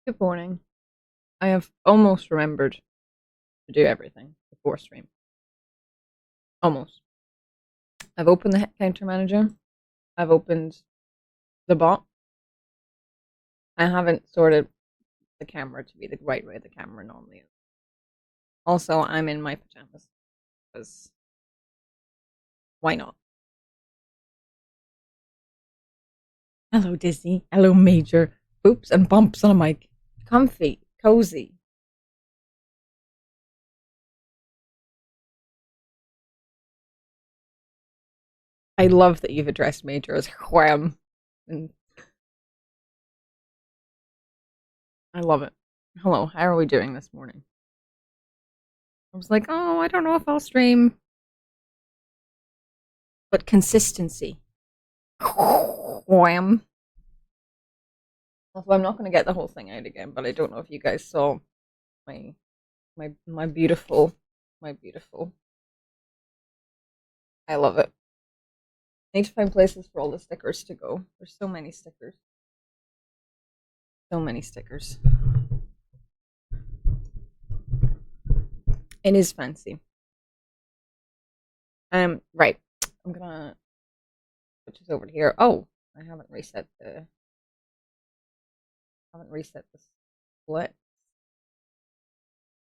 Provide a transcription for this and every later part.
Good morning. I have almost remembered to do everything before stream. Almost. I've opened the counter manager. I've opened the bot. I haven't sorted the camera to be the right way the camera normally is. Also, I'm in my pajamas because why not? Hello, Disney. Hello, Major. Oops, and bumps on a mic. Comfy, cozy. I love that you've addressed Major as wham. And I love it. Hello, how are we doing this morning? I was like, oh, I don't know if I'll stream. But consistency. Wham. Also, I'm not going to get the whole thing out again, but I don't know if you guys saw my beautiful. I love it. I need to find places for all the stickers to go. There's so many stickers. So many stickers. It is fancy. Right. I'm gonna switch this over to here. Oh, I haven't reset the split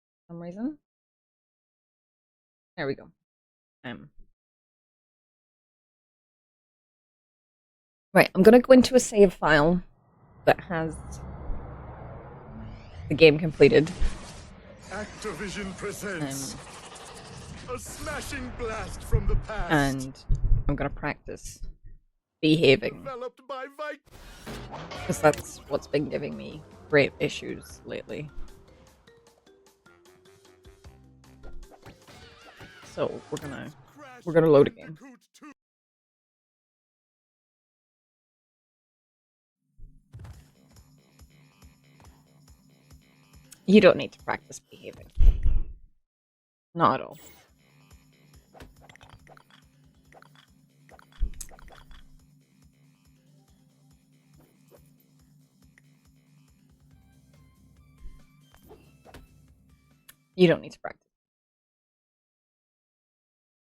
for some reason. There we go. Right, I'm gonna go into a save file that has the game completed. Activision presents a smashing blast from the past. And I'm gonna practice behaving. Developed by Because that's what's been giving me great issues lately. So we're gonna load a game. You don't need to practice behaving. Not at all. You don't need to practice.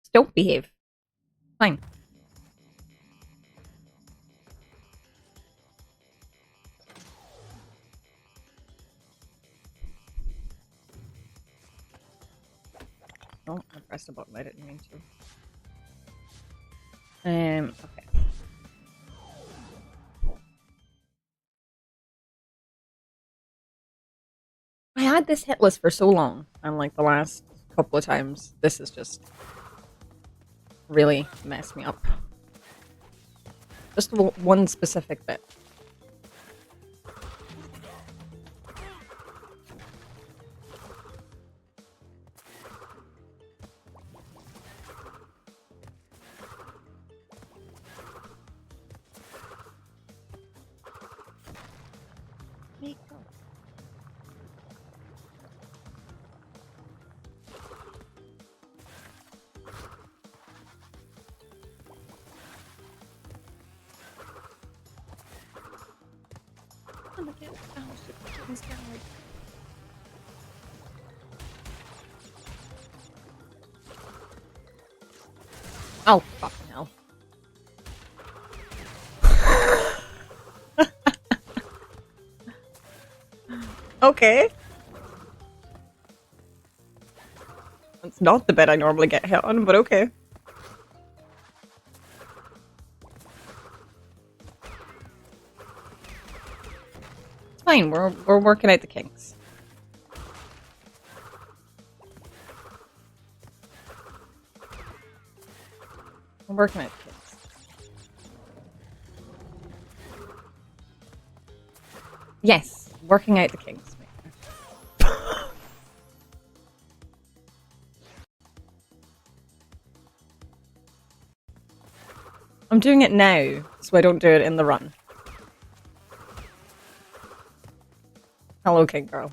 Just don't behave. Fine. Oh, I pressed a button I didn't mean to. Okay. I had this Hitless for so long, and like the last couple of times, this has just really messed me up. Just one specific bit. Oh, fucking hell. Okay. That's not the bed I normally get hit on, but okay. It's fine, we're working out the kinks. We're working out the kinks. Yes, working out the kinks. I'm doing it now, so I don't do it in the run. Hello, King Girl.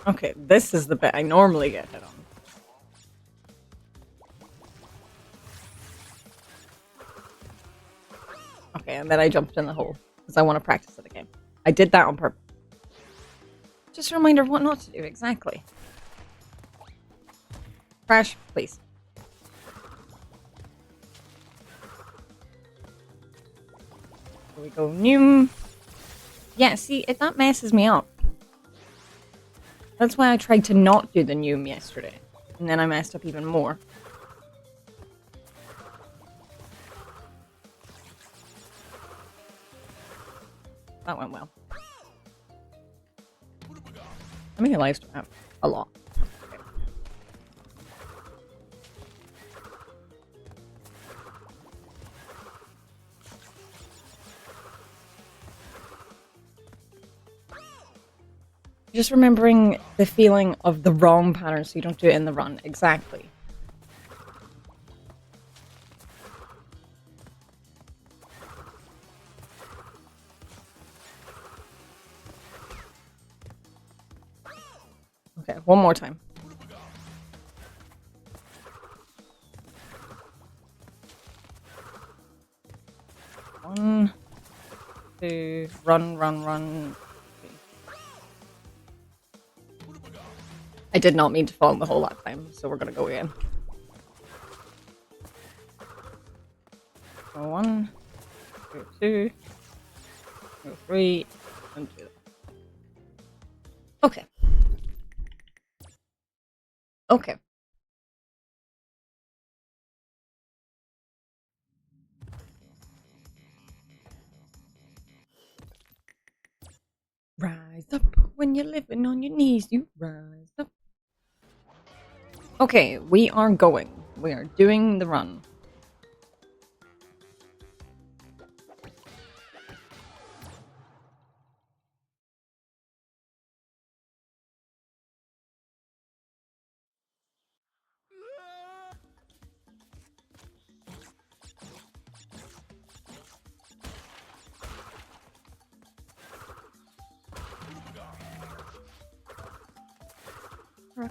Okay, this is the bit I normally get hit on. Okay, and then I jumped in the hole because I want to practice it again. I did that on purpose. Just a reminder of what not to do, exactly. Crash, please. Here we go, Noom. Yeah, see, that messes me up. That's why I tried to not do the Noom yesterday. And then I messed up even more. That went well. How many lives do I have? A lot. Okay. Just remembering the feeling of the wrong pattern so you don't do it in the run. Exactly. Okay, one more time. One, two, run, run, run. I did not mean to fall in the hole that time, so we're gonna go again. So 1, 2, 3, and 2. Okay. Okay. Rise up when you're living on your knees, you rise up. Okay, we are going. We are doing the run.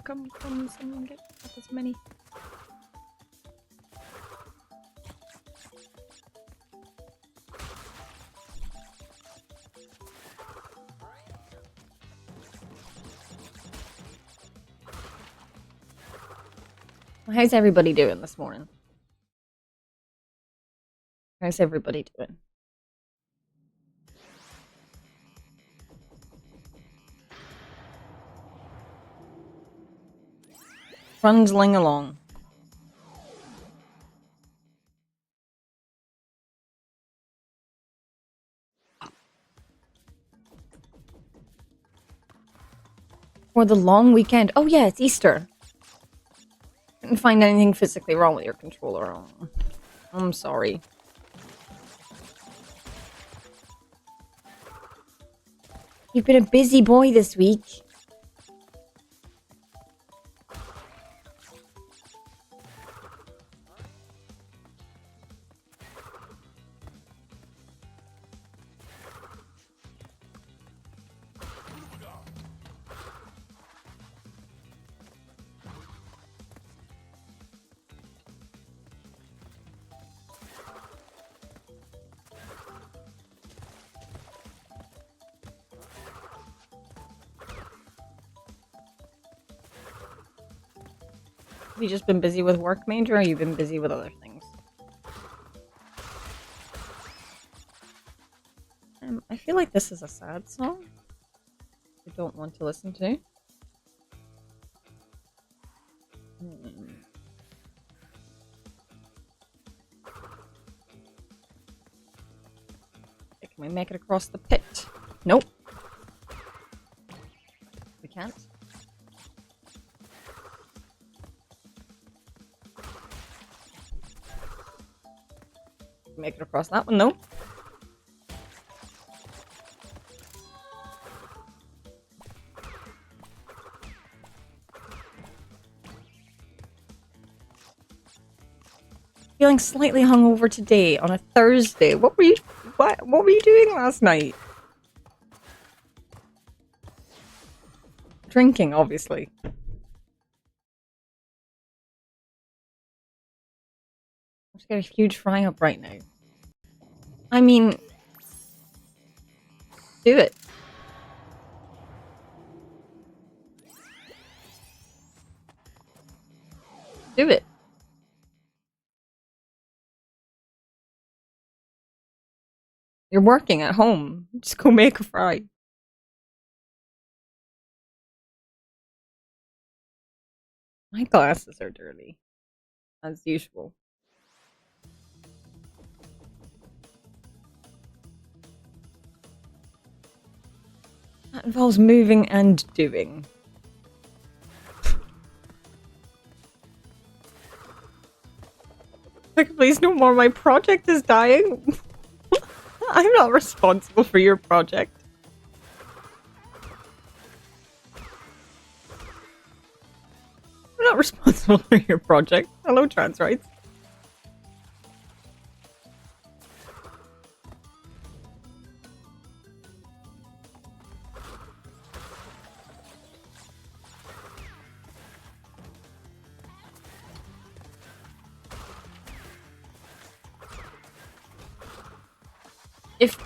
Come, someone get up as many. Well, how's everybody doing this morning? How's everybody doing? Trundling along. For the long weekend. Oh yeah, it's Easter. Couldn't find anything physically wrong with your controller. Oh, I'm sorry. You've been a busy boy this week. Have you just been busy with work, Major, or have you been busy with other things? I feel like this is a sad song. I don't want to listen to. Can we make it across the pit? Nope. We can't. Make it across that one, though. Feeling slightly hungover today on a Thursday. What were you doing last night? drinking, obviously. I'm just got a huge fry up right now. I mean, do it. Do it. You're working at home. Just go make a fry. My glasses are dirty, as usual. That involves moving and doing. Like, please no more. My project is dying. I'm not responsible for your project. I'm not responsible for your project. Hello, trans rights.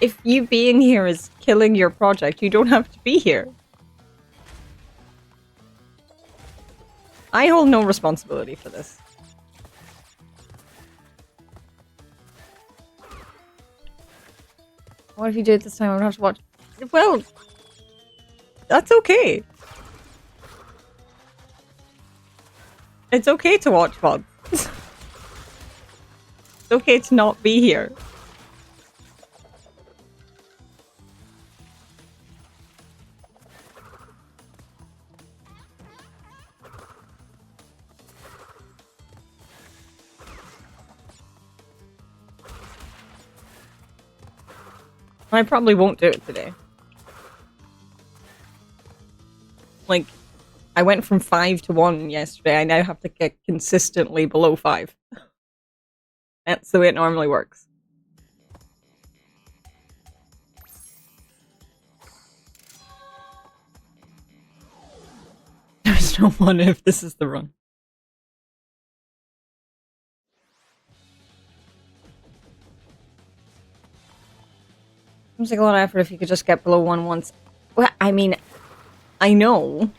If you being here is killing your project, you don't have to be here. I hold no responsibility for this. What if you do it this time? I don't have to watch. Well, that's okay. It's okay to watch VOD. It's okay to not be here. I probably won't do it today. Like, I went from 5 to 1 yesterday. I now have to get consistently below 5. That's the way it normally works. There's no one if this is the run. Seems like a lot of effort if you could just get below 1 once. Well, I mean, I know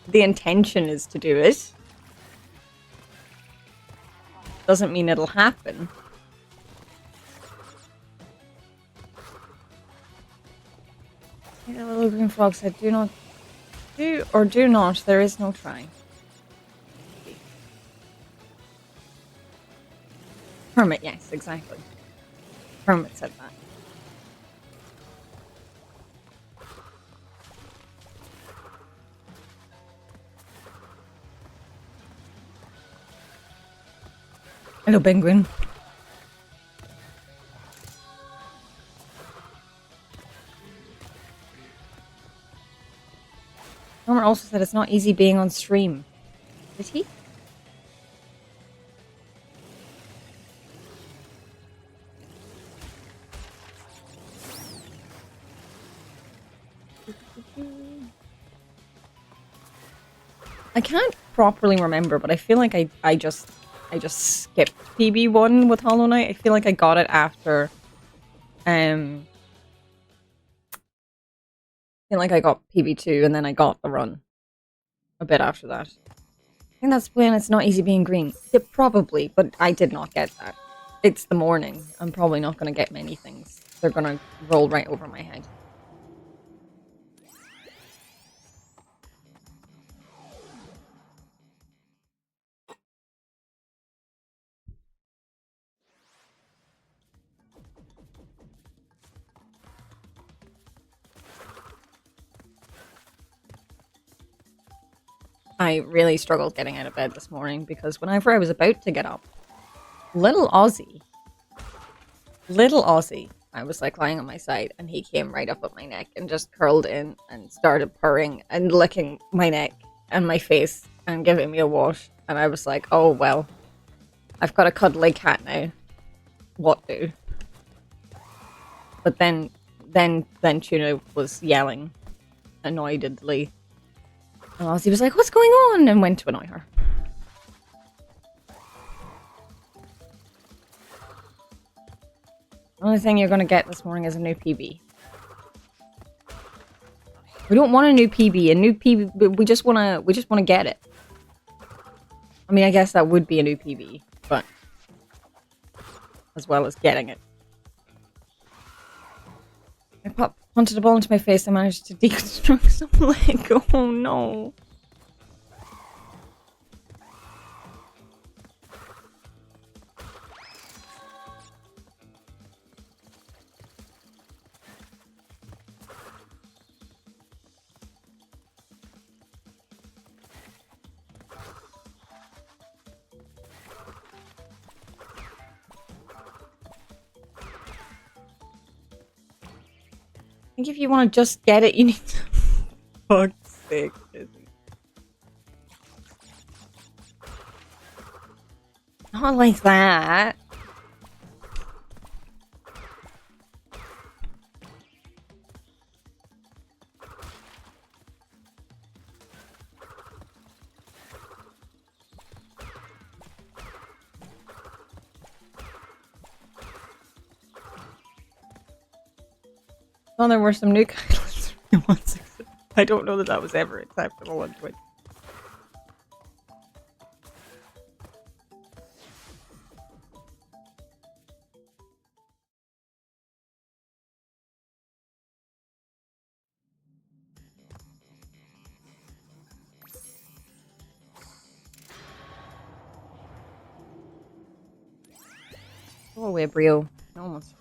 the intention is to do it. Doesn't mean it'll happen. The little green frog said, do not do or do not, there is no try. Hermit, yes, exactly. Hermit said that. Hello, penguin. Norman also said it's not easy being on stream. Did he? I can't properly remember, but I feel like I just skipped PB1 with Hollow Knight. I feel like I got it after I feel like I got PB2 and then I got the run a bit after that. I think that's when it's not easy being green. Yeah, probably, but I did not get that. It's the morning. I'm probably not going to get many things. They're going to roll right over my head. I really struggled getting out of bed this morning because whenever I was about to get up, little Aussie, I was like lying on my side and he came right up at my neck and just curled in and started purring and licking my neck and my face and giving me a wash. And I was like, oh, well, I've got a cuddly cat now. What do? But then Tuna was yelling annoyedly And Ozzy was like, what's going on? And went to annoy her. The only thing you're going to get this morning is a new PB. We don't want a new PB. A new PB, we just want to get it. I mean, I guess that would be a new PB, but as well as getting it. I punted a ball into my face. I managed to deconstruct some leg. Oh no. I think if you want to just get it, you need to... Fuck's sake, Izzy. Not like that. Well, there were some new guidelines. I don't know that that was ever acceptable on Twitch. Go away, Brio. Almost.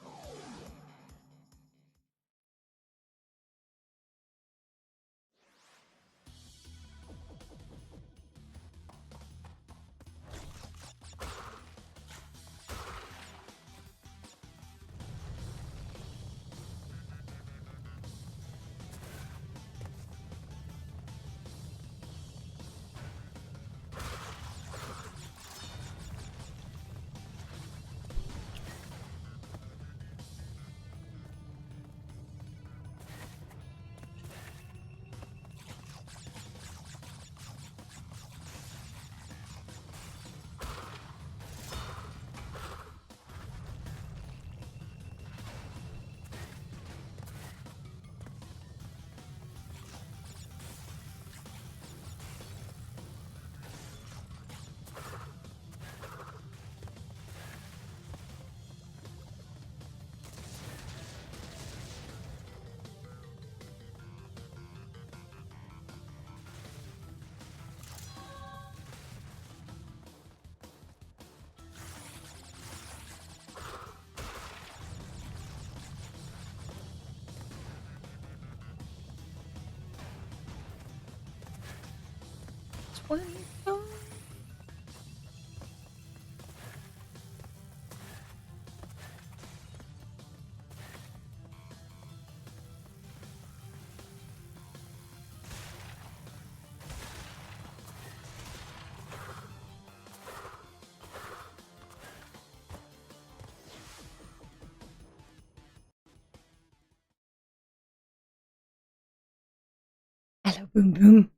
Hello, boom boom.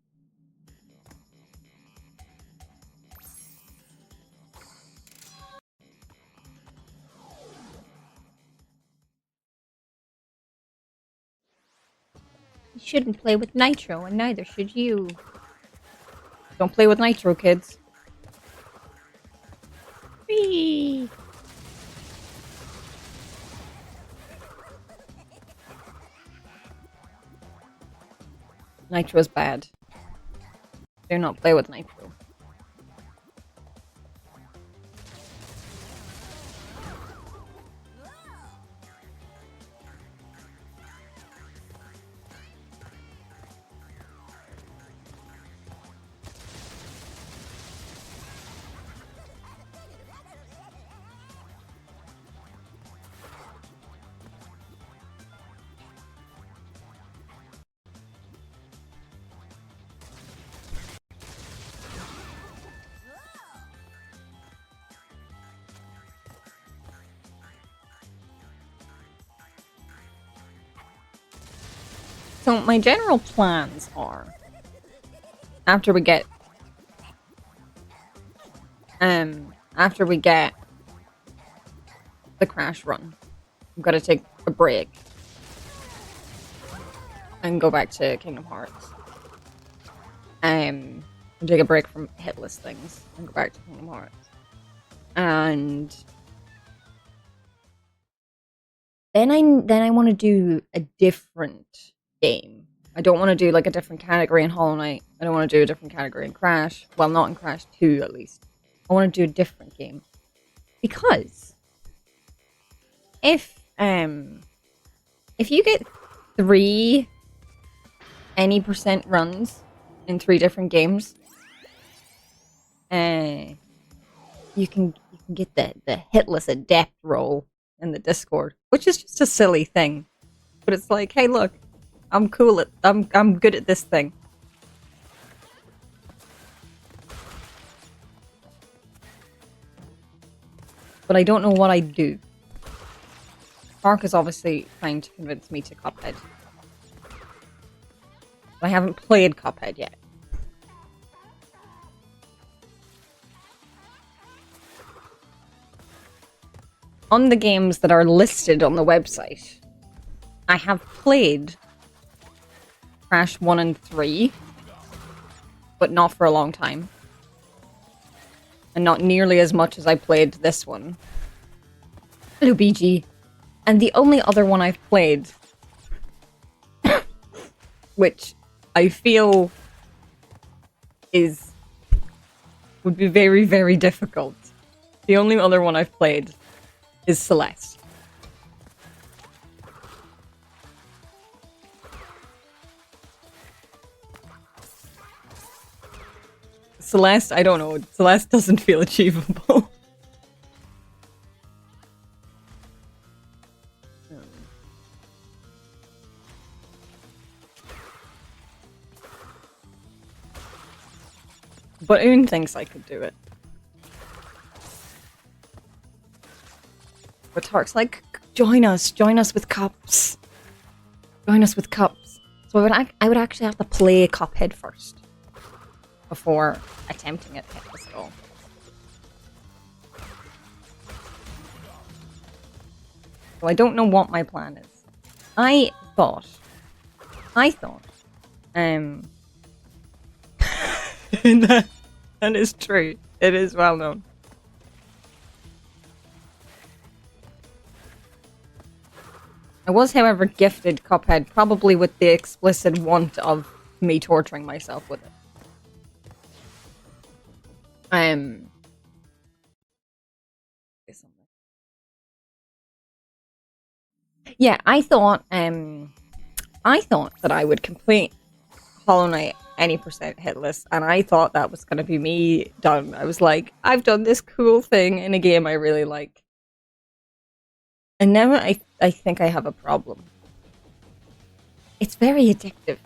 You shouldn't play with Nitro, and neither should you. Don't play with Nitro, kids. Whee! Nitro's bad. Do not play with Nitro. So my general plans are after we get the crash run, I've got to take a break and go back to Kingdom Hearts. And take a break from Hitless things and go back to Kingdom Hearts. And then I want to do a different game. I don't want to do like a different category in Hollow Knight. I don't want to do a different category in Crash. Well, not in Crash 2 at least. I want to do a different game. Because if you get 3 any percent runs in 3 different games, you can get the Hitless Adept role in the Discord, which is just a silly thing, but it's like, hey, look, I'm cool at I'm good at this thing. But I don't know what I'd do. Mark is obviously trying to convince me to Cuphead. But I haven't played Cuphead yet. On the games that are listed on the website, I have played Crash 1 and 3, but not for a long time. And not nearly as much as I played this one. Hello, BG. And the only other one I've played, which I feel would be very, very difficult. The only other one I've played is Celeste. Celeste, I don't know. Celeste doesn't feel achievable. But Oon thinks I could do it. But Tark's like, join us with cups. Join us with cups. So I would actually have to play Cuphead first before attempting it at all. So I don't know what my plan is. I thought, that is true. It is well known. I was, however, gifted Cuphead, probably with the explicit want of me torturing myself with it. Yeah, I thought that I would complete Hollow Knight any percent hitless, and I thought that was gonna be me done. I was like, I've done this cool thing in a game I really like. And now I think I have a problem. It's very addictive.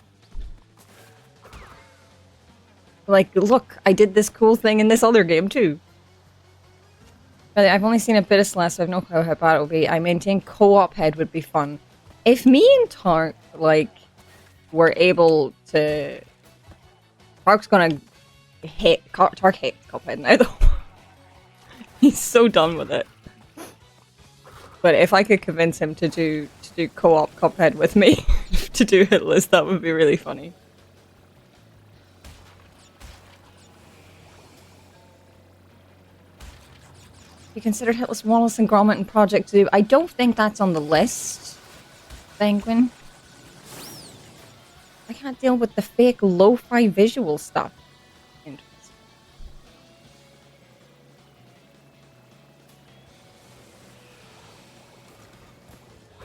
Like, look, I did this cool thing in this other game too. But I've only seen a bit of Celeste, so I have no clue how bad it will be. I maintain co-op head would be fun. If me and Tark, like, were able to... Tark's gonna hate... Tark hates Cuphead now, though. He's so done with it. But if I could convince him to do co-op Cuphead with me, to do Hitless, that would be really funny. You considered Hitless Wallace and Gromit and Project 2. I don't think that's on the list, Penguin. I can't deal with the fake lo-fi visual stuff. Interesting.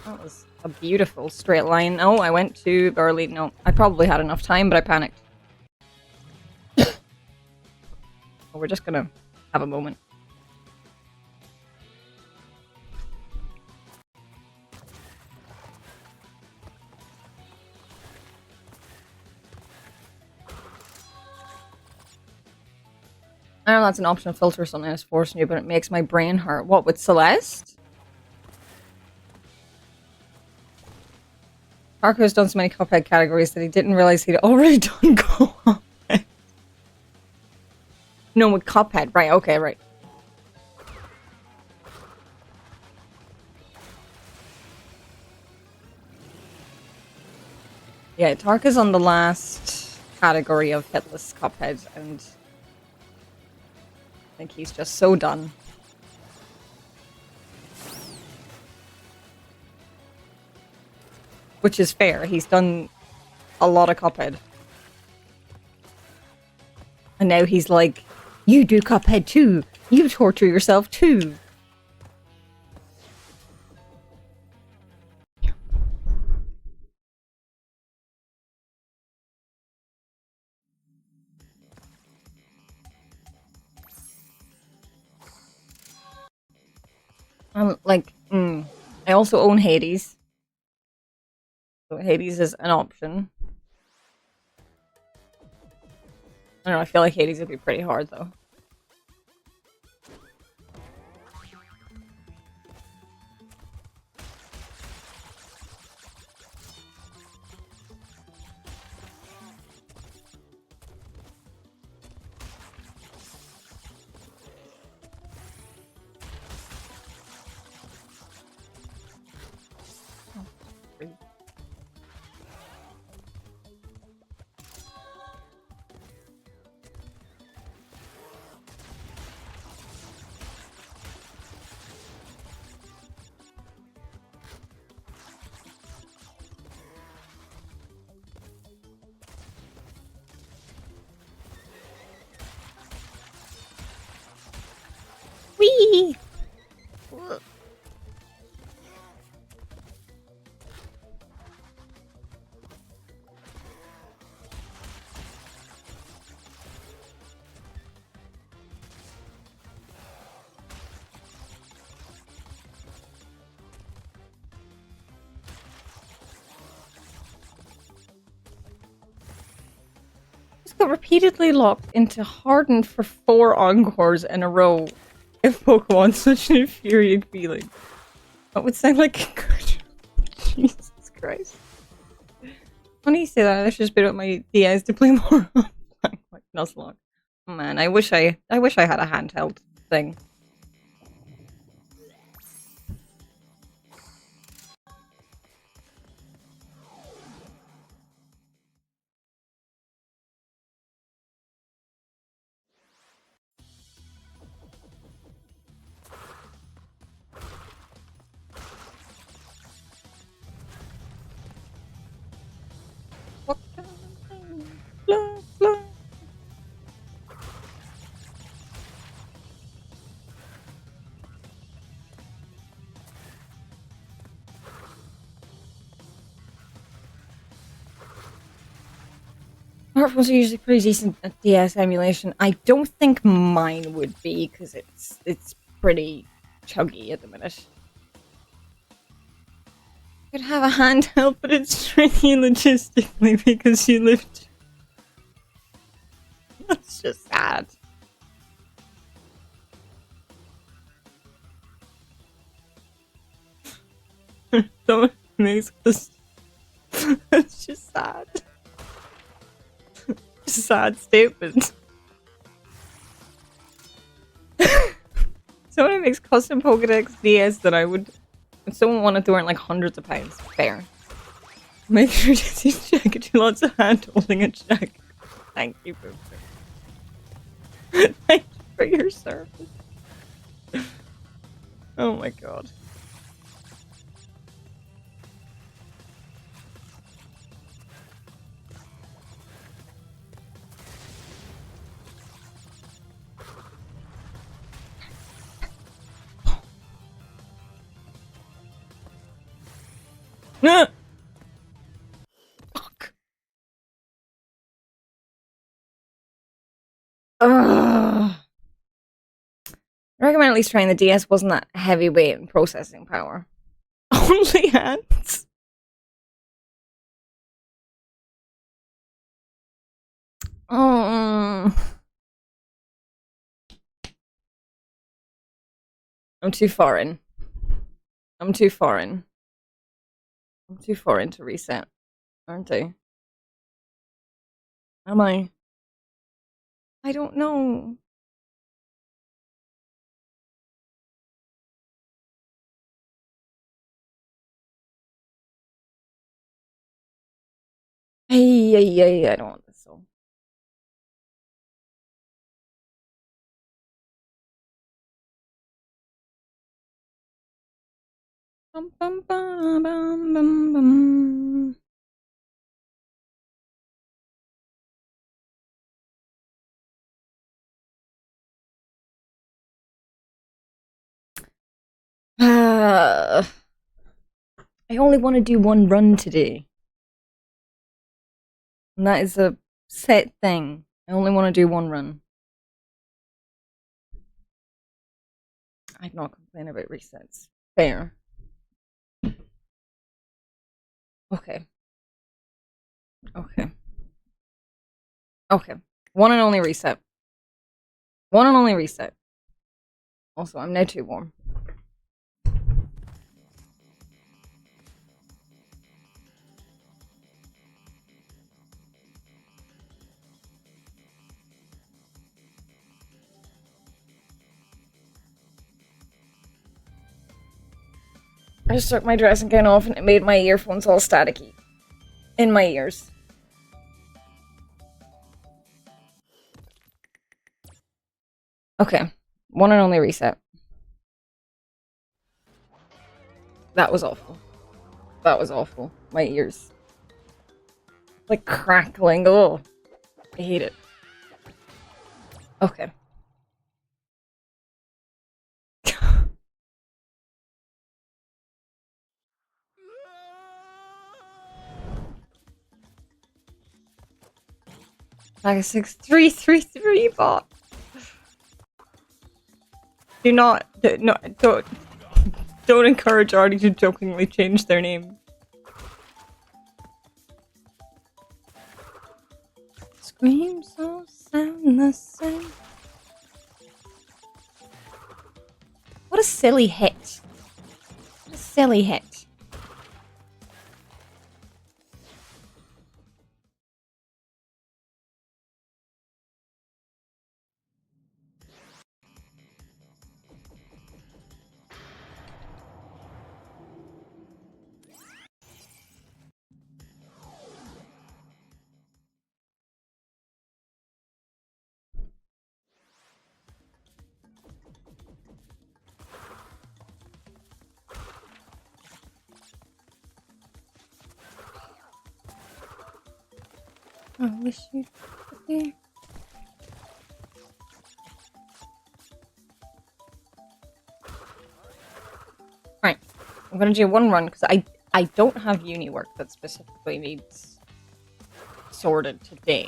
That was a beautiful straight line. Oh, I went too early. No, I probably had enough time, but I panicked. Well, we're just gonna have a moment. I know that's an optional filter or something that's forcing you, but it makes my brain hurt. What, with Celeste? Parker has done so many Cuphead categories that he didn't realize he'd already done co-op. No, with Cuphead. Right, okay, right. Yeah, Tarka's on the last category of Hitless Cuphead, and I think he's just so done. Which is fair. He's done a lot of Cuphead. And now he's like, you do Cuphead too. You torture yourself too. I also own Hades. So Hades is an option. I don't know, I feel like Hades would be pretty hard though. Whee! Just got repeatedly locked into hardened for 4 encores in a row. If Pokemon's such an infuriating feeling. That would sound like a good. Jesus Christ. When you say that, I should just been with my DS to play more like Nuzlocke. Oh man, I wish I had a handheld thing. What kind of thing? Blah, blah. Smartphones are usually pretty decent at DS emulation. I don't think mine would be because it's pretty chuggy at the minute. Could have a handheld, but it's tricky logistically because you live. That's just sad. Someone makes this. It's just sad. Sad statement. Someone makes custom Pokedex DS that I would. If someone wanted to earn like hundreds of pounds, fair. Make sure to check it. Do lots of hand holding and check. Thank you, Booster. Thank you for your service. Oh my god. Fuck. Ugh. I recommend at least trying the DS. Wasn't that heavyweight in processing power? Only hands. Oh. I'm too foreign. I'm too foreign. I'm too foreign to reset, aren't I? Am I? I don't know. Hey, I don't want this soul. Bum, bum, bum, bum, bum, bum. I only want to do one run today. And that is a set thing. I only want to do one run. I'd not complain about resets. Fair. Okay. Okay. Okay. One and only reset. One and only reset. Also, I'm now too warm. I just took my dressing gown off and it made my earphones all staticky. In my ears. Okay. One and only reset. That was awful. That was awful. My ears. Like crackling. Oh, I hate it. Okay. Like a 6333 bot. Do not. No, don't encourage Artie to jokingly change their name. Scream so sound the same. What a silly hit. What a silly hit. I wish you'd be there. Right, I'm gonna do one run because I don't have uni work that specifically needs sorted today,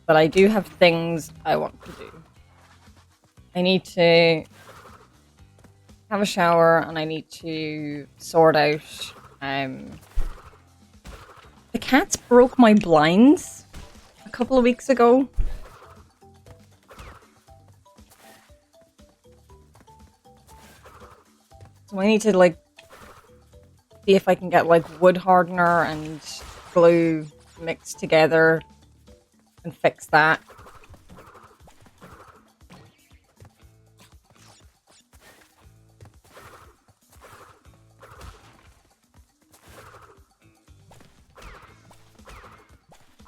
but I do have things I want to do. I need to have a shower and I need to sort out. The cats broke my blinds a couple of weeks ago. So I need to like see if I can get like wood hardener and glue mixed together and fix that.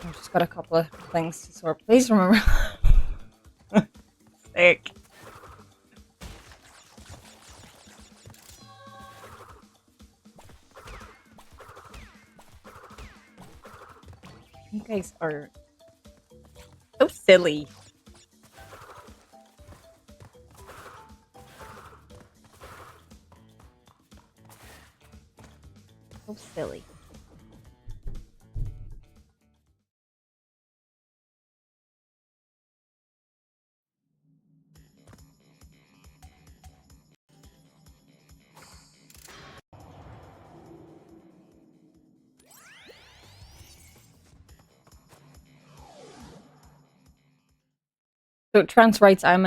I've just got a couple of things to sort. Please remember. Sick. You guys are so silly. So silly. So trans rights, I'm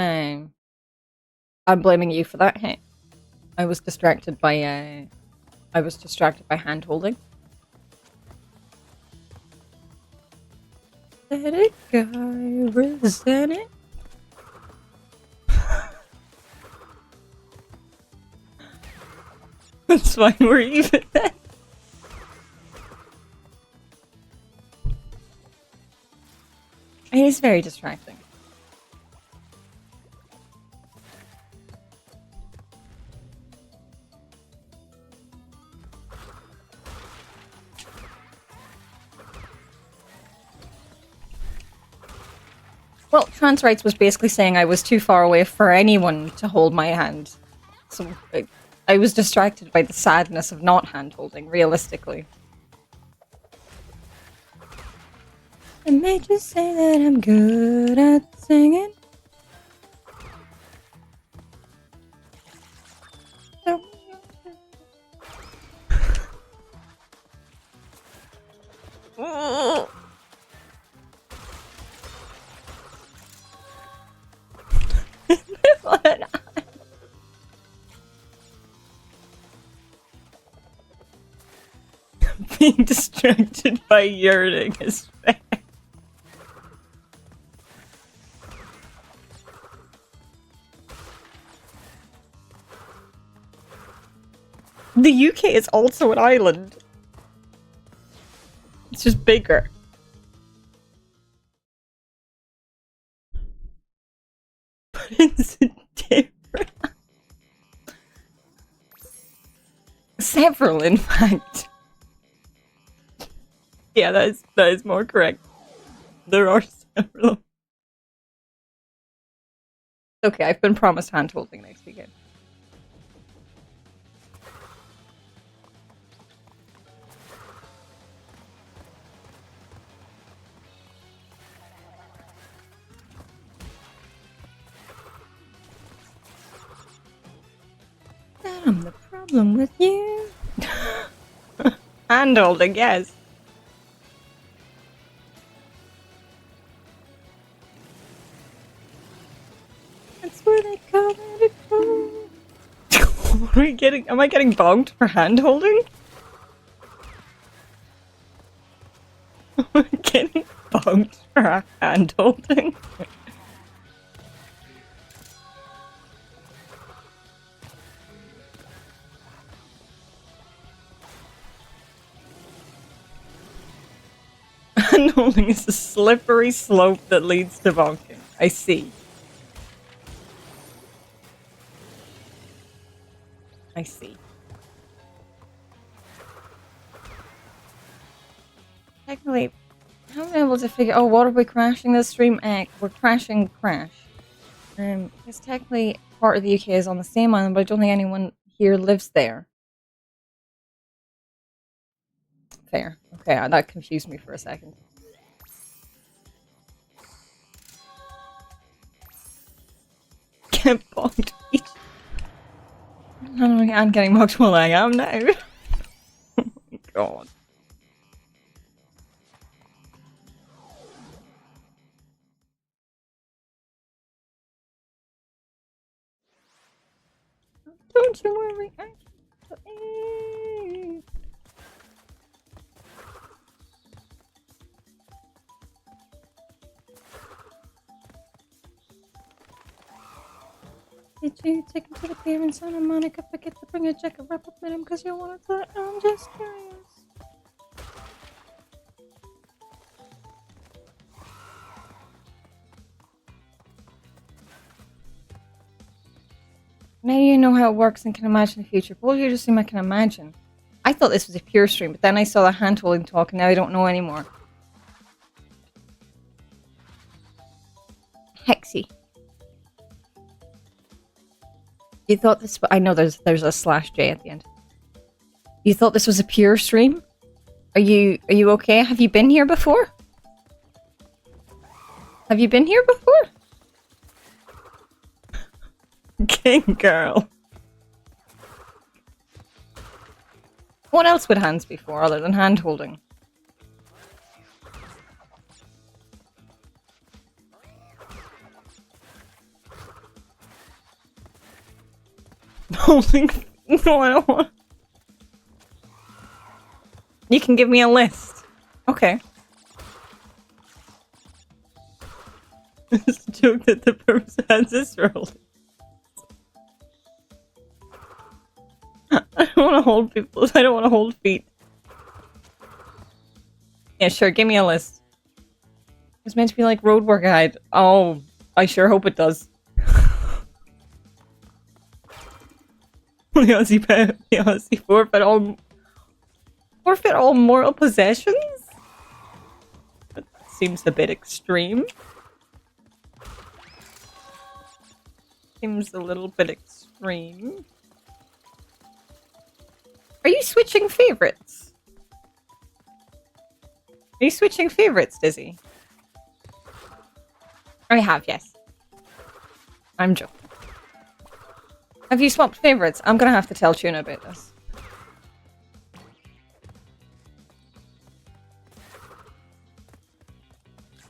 blaming you for that hit. I was distracted by hand holding. Let it go, resent it. That's fine, we're even then. It is very distracting. Well, trans rights was basically saying I was too far away for anyone to hold my hand. So I was distracted by the sadness of not hand-holding, realistically. I may just say that I'm good at singing. Being distracted by yearning is fair. The UK is also an island. It's just bigger. But it's different. Several, in fact. Yeah, that is more correct. There are several. Okay, I've been promised hand-holding next weekend. That I'm the problem with you. Hand-holding, yes. That's what I call it. What are we getting? Am I getting bonked for hand-holding? Am I getting bonked for hand-holding? Hand-holding is a slippery slope that leads to bonking. I see. I see. Technically, I haven't been able to figure. Oh, what are we crashing this stream? We're crashing Crash. Because technically part of the UK is on the same island, but I don't think anyone here lives there. Fair. Okay, that confused me for a second. Get bonked. I'm getting mocked while I am now. Oh my god. Don't you worry, Did you take him to the pier in Santa Monica? Forget to bring a jacket wrap up with him because you wanted to. I'm just curious. Now you know how it works and can imagine the future. Well, you just seem I can imagine. I thought this was a pure stream, but then I saw the hand-holding talk and now I don't know anymore. Hexy. You thought this... I know there's a /J at the end. You thought this was a pure stream? Are you okay? Have you been here before? Have you been here before? King girl. What else would hands be for other than hand holding? Holding? No, I don't want. You can give me a list. Okay. It's a joke that the purpose has is for holding. I don't want to hold people. I don't want to hold feet. Yeah, sure. Give me a list. It's meant to be like Roadwork Guide. Oh, I sure hope it does. The Aussie forfeit all mortal possessions? That seems a bit extreme. Seems a little bit extreme. Are you switching favorites? Are you switching favorites, Dizzy? I have, yes. I'm joking. Have you swapped favorites? I'm gonna have to tell Tuna about this.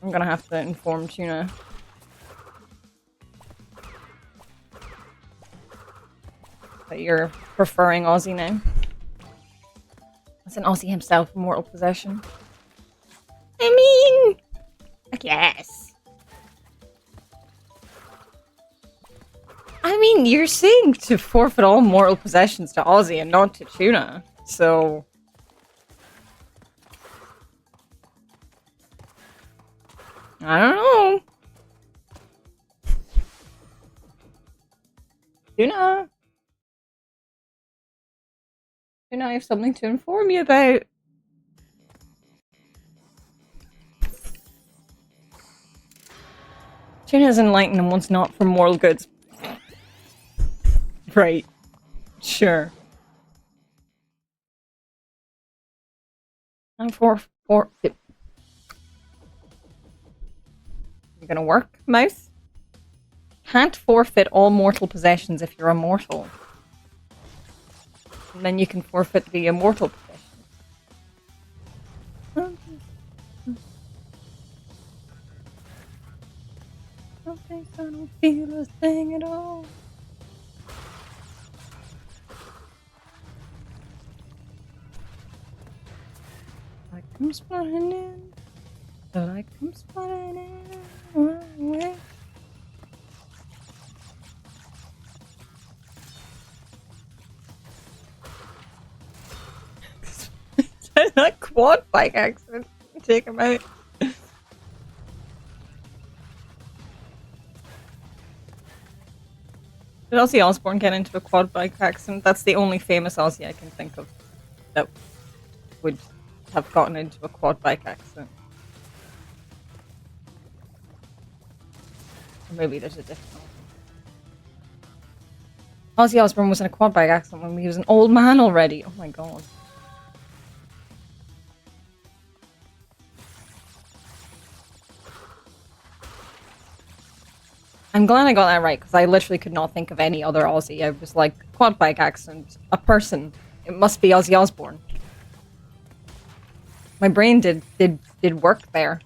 I'm gonna have to inform Tuna. That you're preferring Aussie now. That's an Aussie himself, mortal possession. I mean... I guess. I mean, you're saying to forfeit all mortal possessions to Aussie and not to Tuna, so... I don't know. Tuna? Tuna, I have something to inform you about. Tuna's enlightened and wants not for moral goods. Right. Sure. I'm for... You gonna work, mouse? Can't forfeit all mortal possessions if you're immortal. And then you can forfeit the immortal possessions. I don't feel a thing at all. Like I'm spotting in. Like I'm spotting in. Right away. That quad bike accident. Take him out. Did Ozzy Osbourne get into a quad bike accident? That's the only famous Ozzy I can think of that would have gotten into a quad bike accident. Or maybe there's a different Ozzy. Ozzy Osbourne was in a quad bike accident when he was an old man already. Oh my god. I'm glad I got that right, because I literally could not think of any other Aussie. I was like, quad bike accident, a person. It must be Ozzy Osbourne. My brain did work there.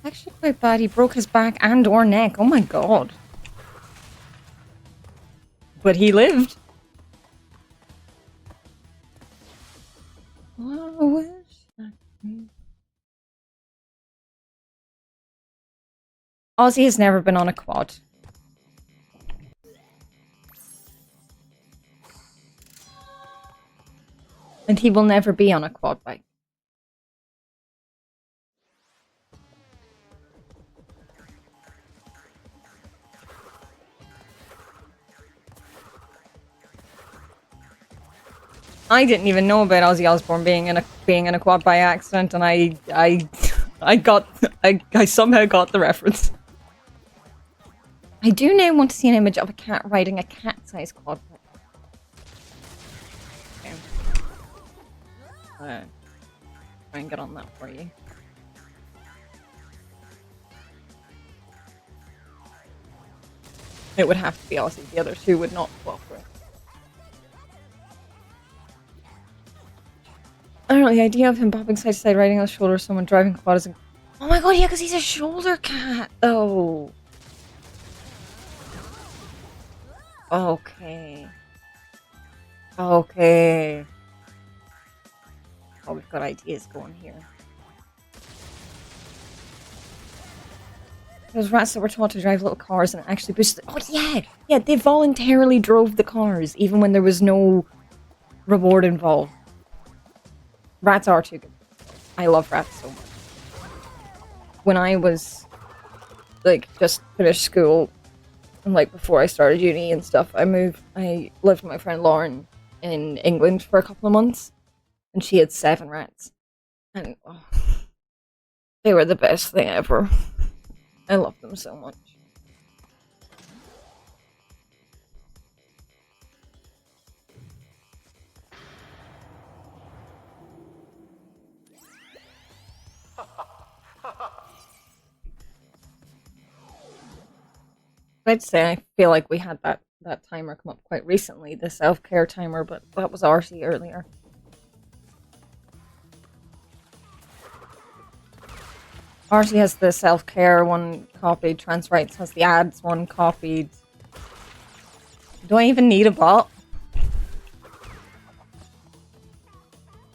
Actually quite bad. He broke his back and or neck. Oh my god. But he lived. Ozzy has never been on a quad. And he will never be on a quad bike. I didn't even know about Ozzy Osbourne being in a quad bike accident, and I somehow got the reference. I do now want to see an image of a cat riding a cat-sized quad bike. Okay. Try and get on that for you. It would have to be Ozzy. The other two would not cooperate. I don't know, the idea of him bobbing side to side, riding on the shoulder of someone driving quad is... Oh my god, yeah, because he's a shoulder cat, though. Okay. Okay. Oh, we've got ideas going here. Those rats that were taught to drive little cars and actually boosted. Oh yeah, yeah. They voluntarily drove the cars even when there was no reward involved. Rats are too good. I love rats so much. When I was like just finished school and like before I started uni and stuff, I lived with my friend Lauren in England for a couple of months, and she had 7 rats, and oh, they were the best thing ever. I love them so much. I'd say I feel like we had that timer come up quite recently, the self-care timer, but that was Arcee earlier. Arcee has the self-care one copied, Trans Rights has the ads one copied. Do I even need a bot?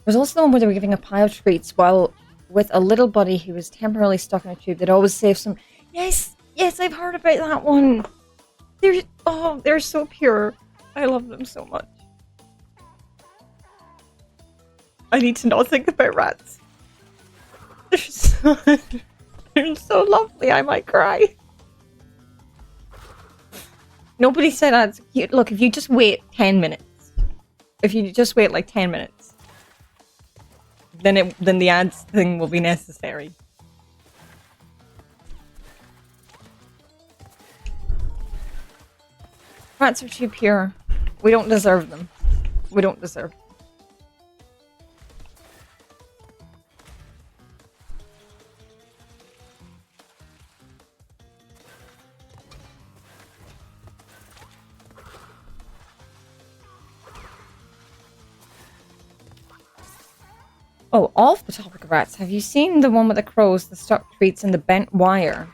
There's also the one where they were giving a pile of treats while with a little buddy who was temporarily stuck in a tube. They'd always save some. Yes, yes, I've heard about that one. They're so pure. I love them so much. I need to not think about rats. They're so lovely, I might cry. Nobody said that's cute. Look, if you just wait 10 minutes. If you just wait like 10 minutes. Then the ads thing will be necessary. Rats are too pure. We don't deserve them. We don't deserve them. Oh, off the topic of rats, have you seen the one with the crows, the stuck treats, and the bent wire?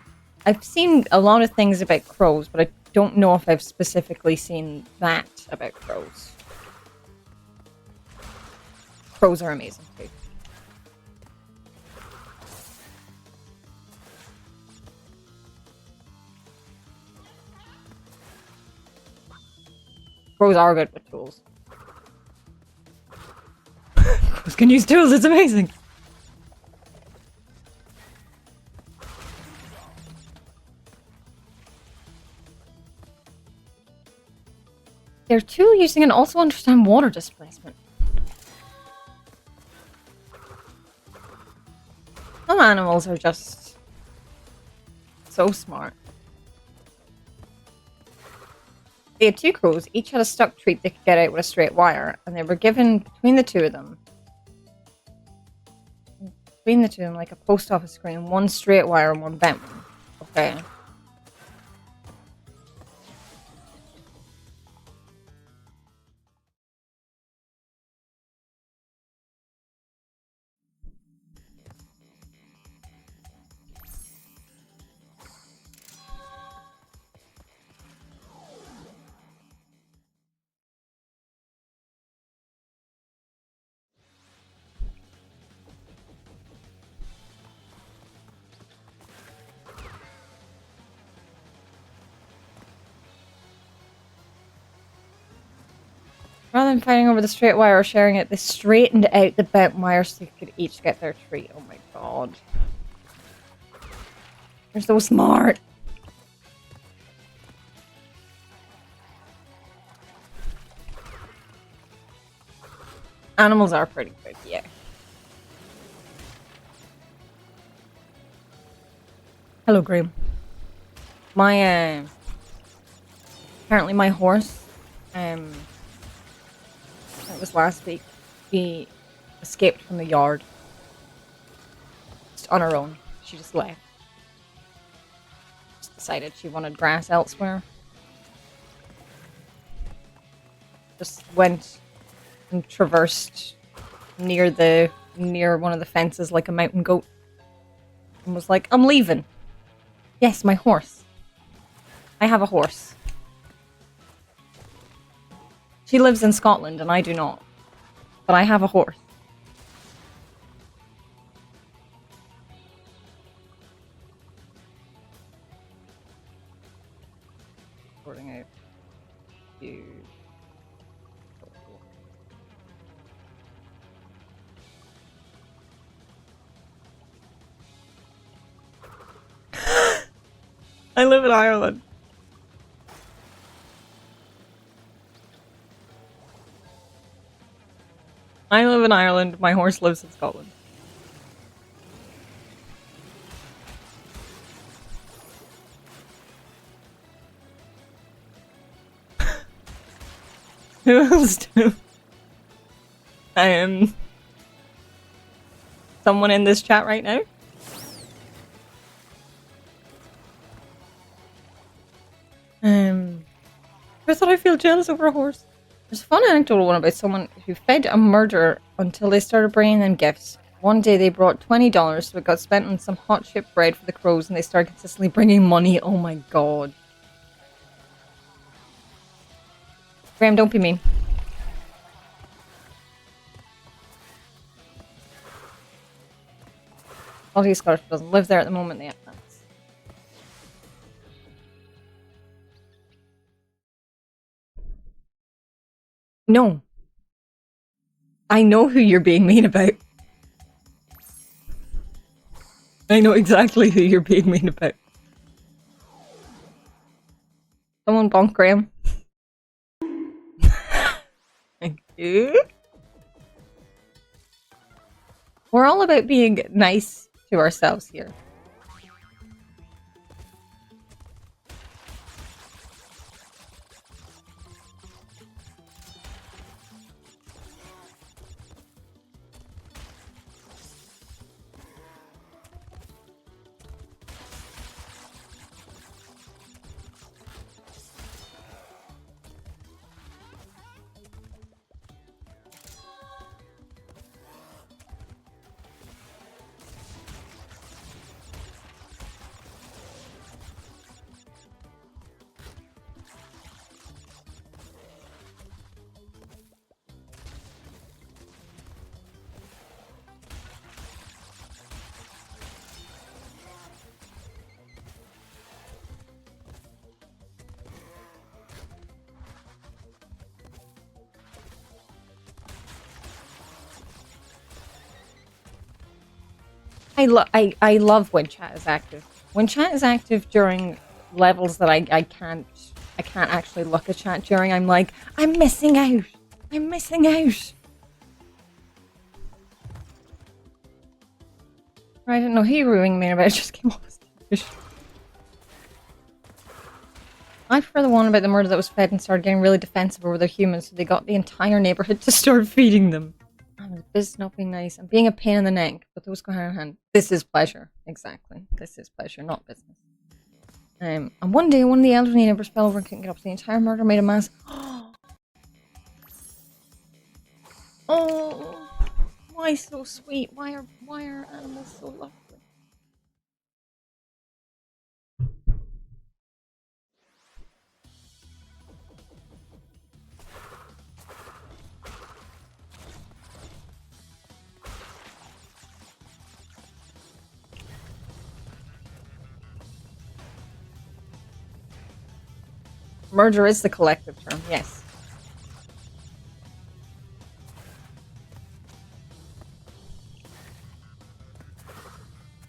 I've seen a lot of things about crows, but I don't know if I've specifically seen that about crows. Crows are amazing too. Crows are good with tools. Crows can use tools, it's amazing! They're too using and also understand water displacement. Some animals are just so smart. They had 2 crows, each had a stuck treat they could get out with a straight wire, and they were given between the two of them, like a post office screen, 1 straight wire and 1 bent one. Okay. Rather than fighting over the straight wire or sharing it, they straightened out the bent wire so they could each get their treat. Oh my god. They're so smart. Animals are pretty good, yeah. Hello, Graham. My, apparently my horse, that was last week, she escaped from the yard. Just on her own. She just left. Just decided she wanted grass elsewhere. Just went and traversed near one of the fences like a mountain goat. And was like, I'm leaving. Yes, my horse. I have a horse. She lives in Scotland and I do not. But I have a horse. sorting out you. I live in Ireland. I live in Ireland. My horse lives in Scotland. Who else do? Someone in this chat right now? I thought I feel jealous over a horse. There's a fun anecdotal one about someone who fed a murderer until they started bringing them gifts. One day they brought $20, so it got spent on some hot chip bread for the crows, and they started consistently bringing money. Oh my god. Graham, don't be mean. Obviously, Scottish doesn't live there at the moment. They have plans. No. I know who you're being mean about. I know exactly who you're being mean about. Someone bonk Graham. Thank you. We're all about being nice to ourselves here. I love when chat is active. When chat is active during levels that I can't actually look at chat during, I'm like, I'm missing out. I'm missing out. I didn't know who you were ringing me about. It just came off as I prefer the one about the murder that was fed and started getting really defensive over their humans, so they got the entire neighborhood to start feeding them. This is not being nice. I'm being a pain in the neck, but those go hand in hand. This is pleasure. Exactly. This is pleasure, not business. And one day, one of the elderly neighbors fell over and couldn't get up. So the entire murder made a mess. Oh, why so sweet? Why are animals so lovely? Murder is the collective term, yes.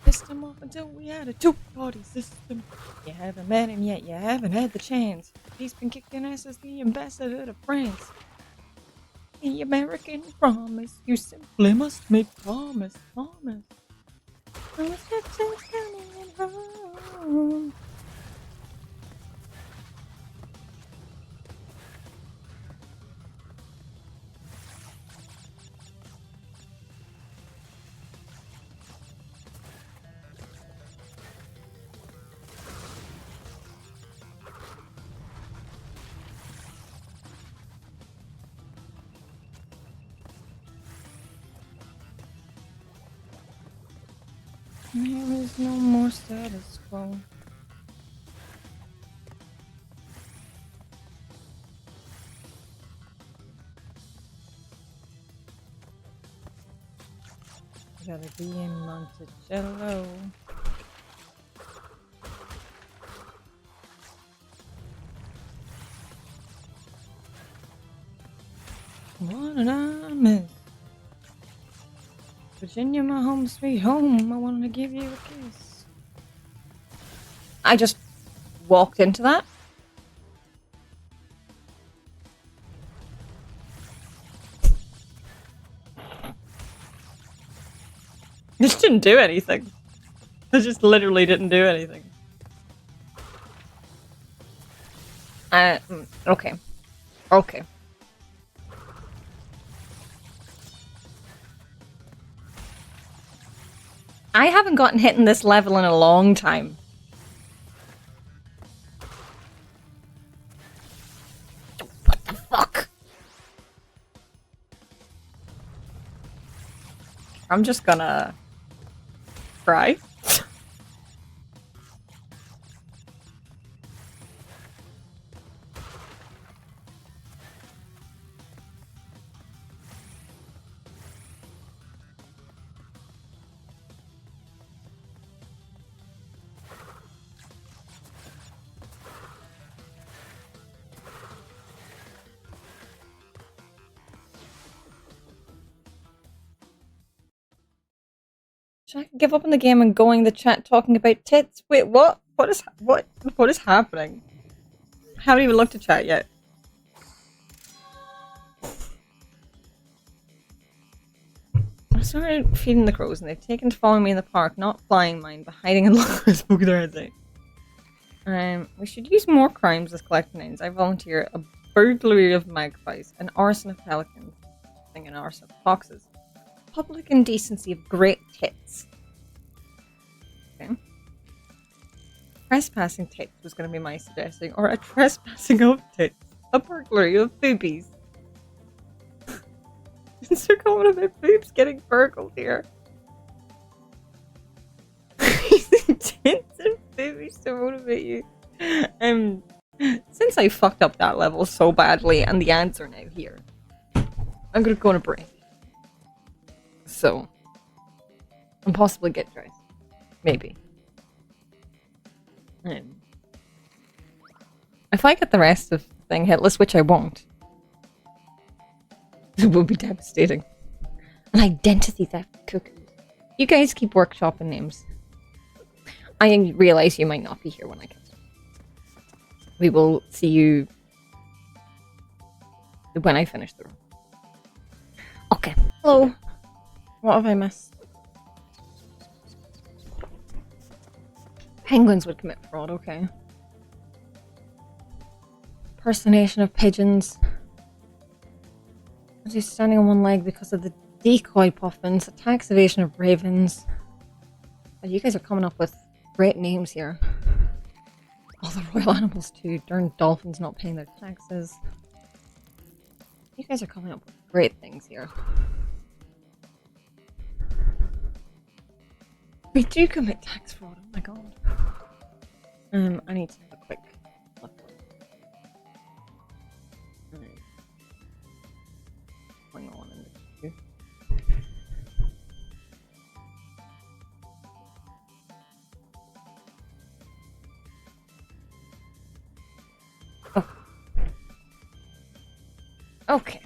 System up until we had a two-party system. You haven't met him yet, you haven't had the chance. He's been kicking ass as the ambassador to France. The American promise, you simply must make promise. Promise Jackson's coming home. There is no more status quo. Gotta be in Monticello. What did I miss? Virginia, my home sweet home. I wanted to give you a kiss. I just walked into that. This didn't do anything. This just literally didn't do anything. Okay. Okay. I haven't gotten hit in this level in a long time. What the fuck? I'm just gonna cry. Should I give up on the game and going the chat talking about tits? Wait, what? What is happening? I haven't even looked at chat yet. I started feeding the crows and they've taken to following me in the park, not flying mine, but hiding in lockers, poking their heads out. We should use more crimes as collecting names. I volunteer a burglary of magpies, an arson of pelicans, and an arson of foxes. Public indecency of great tits. Okay. Trespassing tits was going to be my suggesting, or a trespassing of tits. A burglary of boobies. Since they're going about boobs getting burgled here. Using tits and boobies to motivate you. Since I fucked up that level so badly and the ads are now here, I'm gonna go on a break. So, and possibly get dressed. Maybe. If I get the rest of the thing hitless, which I won't, it will be devastating. An identity theft cookies. You guys keep workshopping names. I realize you might not be here when I get them. We will see you when I finish the room. Okay. Hello. What have I missed? Penguins would commit fraud, okay. Impersonation of pigeons. As he's standing on one leg because of the decoy puffins. Attacks evasion of ravens. Oh, you guys are coming up with great names here. All the royal animals too. Darn dolphins not paying their taxes. You guys are coming up with great things here. We do commit tax fraud, oh my god. I need to have a quick look. Going on in the queue. Oh. Okay.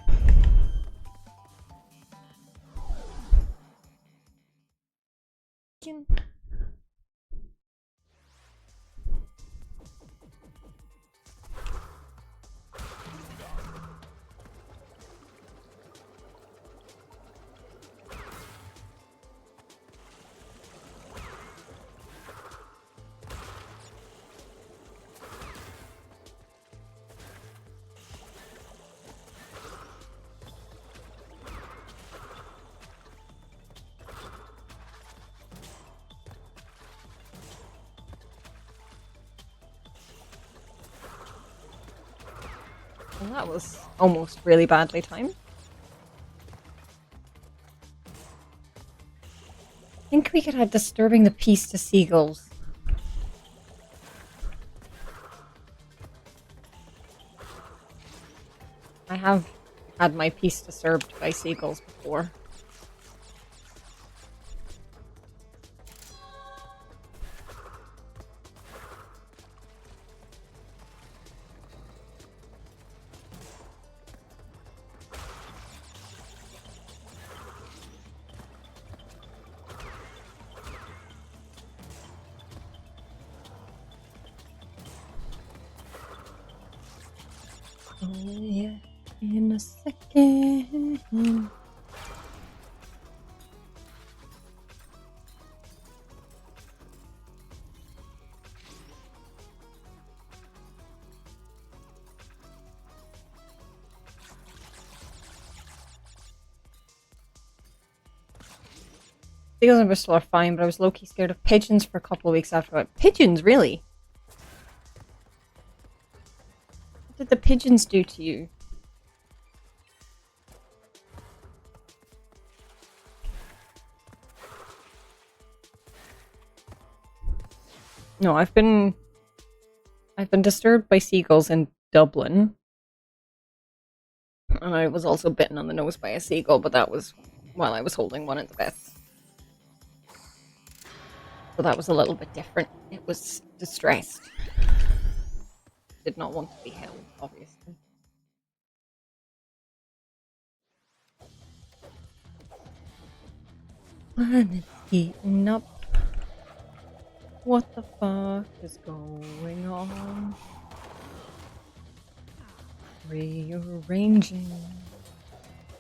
Well, that was almost really badly timed. I think we could add disturbing the peace to seagulls. I have had my peace disturbed by seagulls before. Oh yeah, in a second. Seagulls in Bristol are fine, but I was low-key scared of pigeons for a couple of weeks after that. Pigeons, really? What did the pigeons do to you? No, I've been disturbed by seagulls in Dublin. And I was also bitten on the nose by a seagull, but that was while I was holding one at the best. So that was a little bit different. It was distressed. Did not want to be held, obviously. And it's heating up. What the fuck is going on? Rearranging.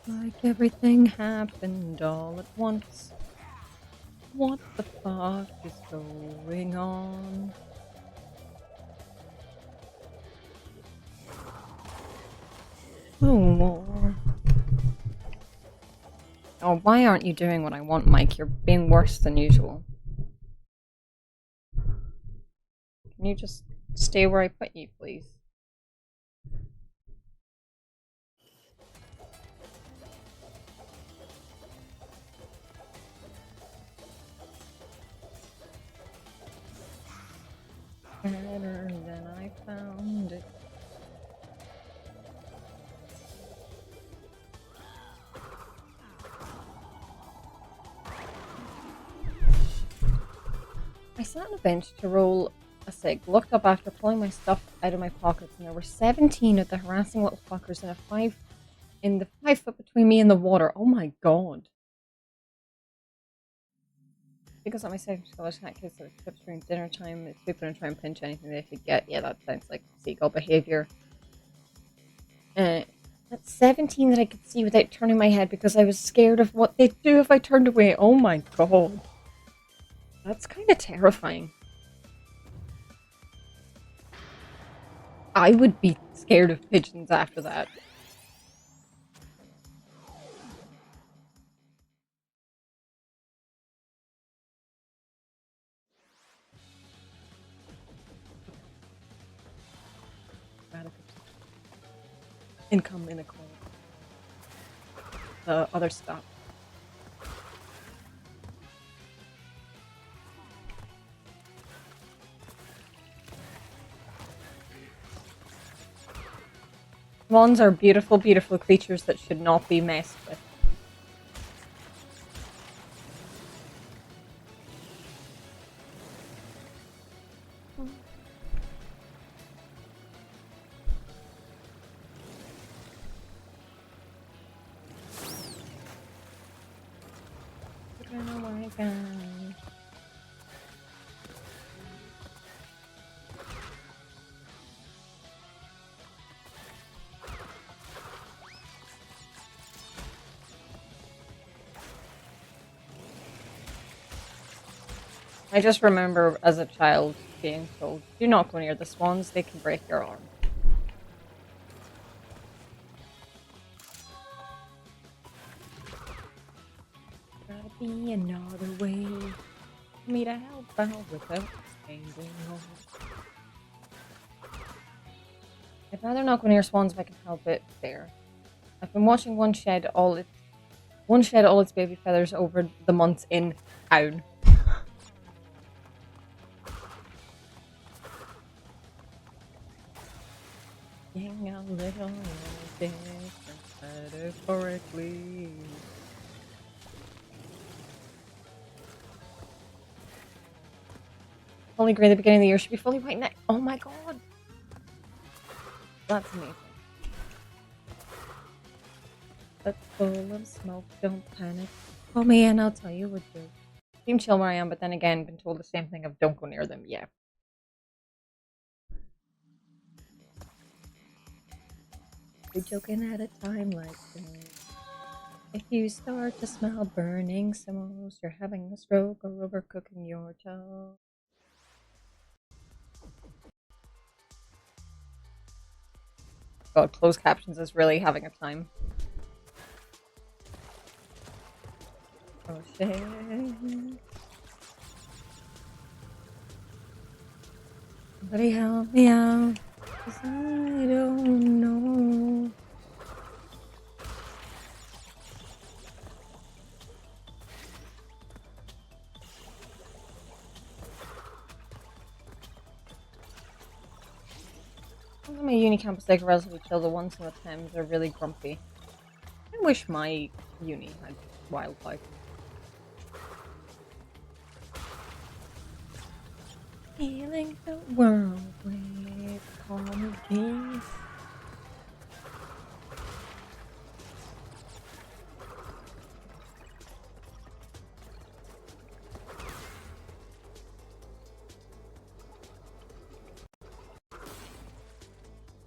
Like everything happened all at once. What the fuck is going on? Oh. Oh, why aren't you doing what I want, Mike? You're being worse than usual. Can you just stay where I put you, please? Better than I found it. I sat on a bench to roll a cig, looked up after pulling my stuff out of my pockets, and there were 17 of the harassing little fuckers in the 5 foot between me and the water. Oh my god. Because at my secondary school, I had kids that trips during dinner time, it's people gonna try and pinch anything they could get. Yeah, that sounds like seagull behavior. That's 17 that I could see without turning my head because I was scared of what they'd do if I turned away. Oh my god. That's kind of terrifying. I would be scared of pigeons after that. Income inequality. The other stuff. Swans are beautiful, beautiful creatures that should not be messed with. Oh my god. I just remember as a child being told, do not go near the swans, they can break your arm. Gotta be another way for me to help out without staying home. I'd rather not go near swans if I can help it. There. I've been watching one shed all its baby feathers over the months in town. Being a little different metaphorically. Fully grey at the beginning of the year should be fully white next. Oh my god! That's amazing. That's full of smoke, don't panic. Call me and I'll tell you what to do. Seem chill where I am, but then again, been told the same thing of don't go near them. Yeah. be joking at a time like this. If you start to smell burning s'mores, you're having a stroke or overcooking your toast. God, closed captions is really having a time. Oh shit. Somebody help me out, 'cause I don't know. My uni campus like relatively chill. The ones in the Thames are really grumpy. I wish my uni had wildlife. Healing the world with comedy.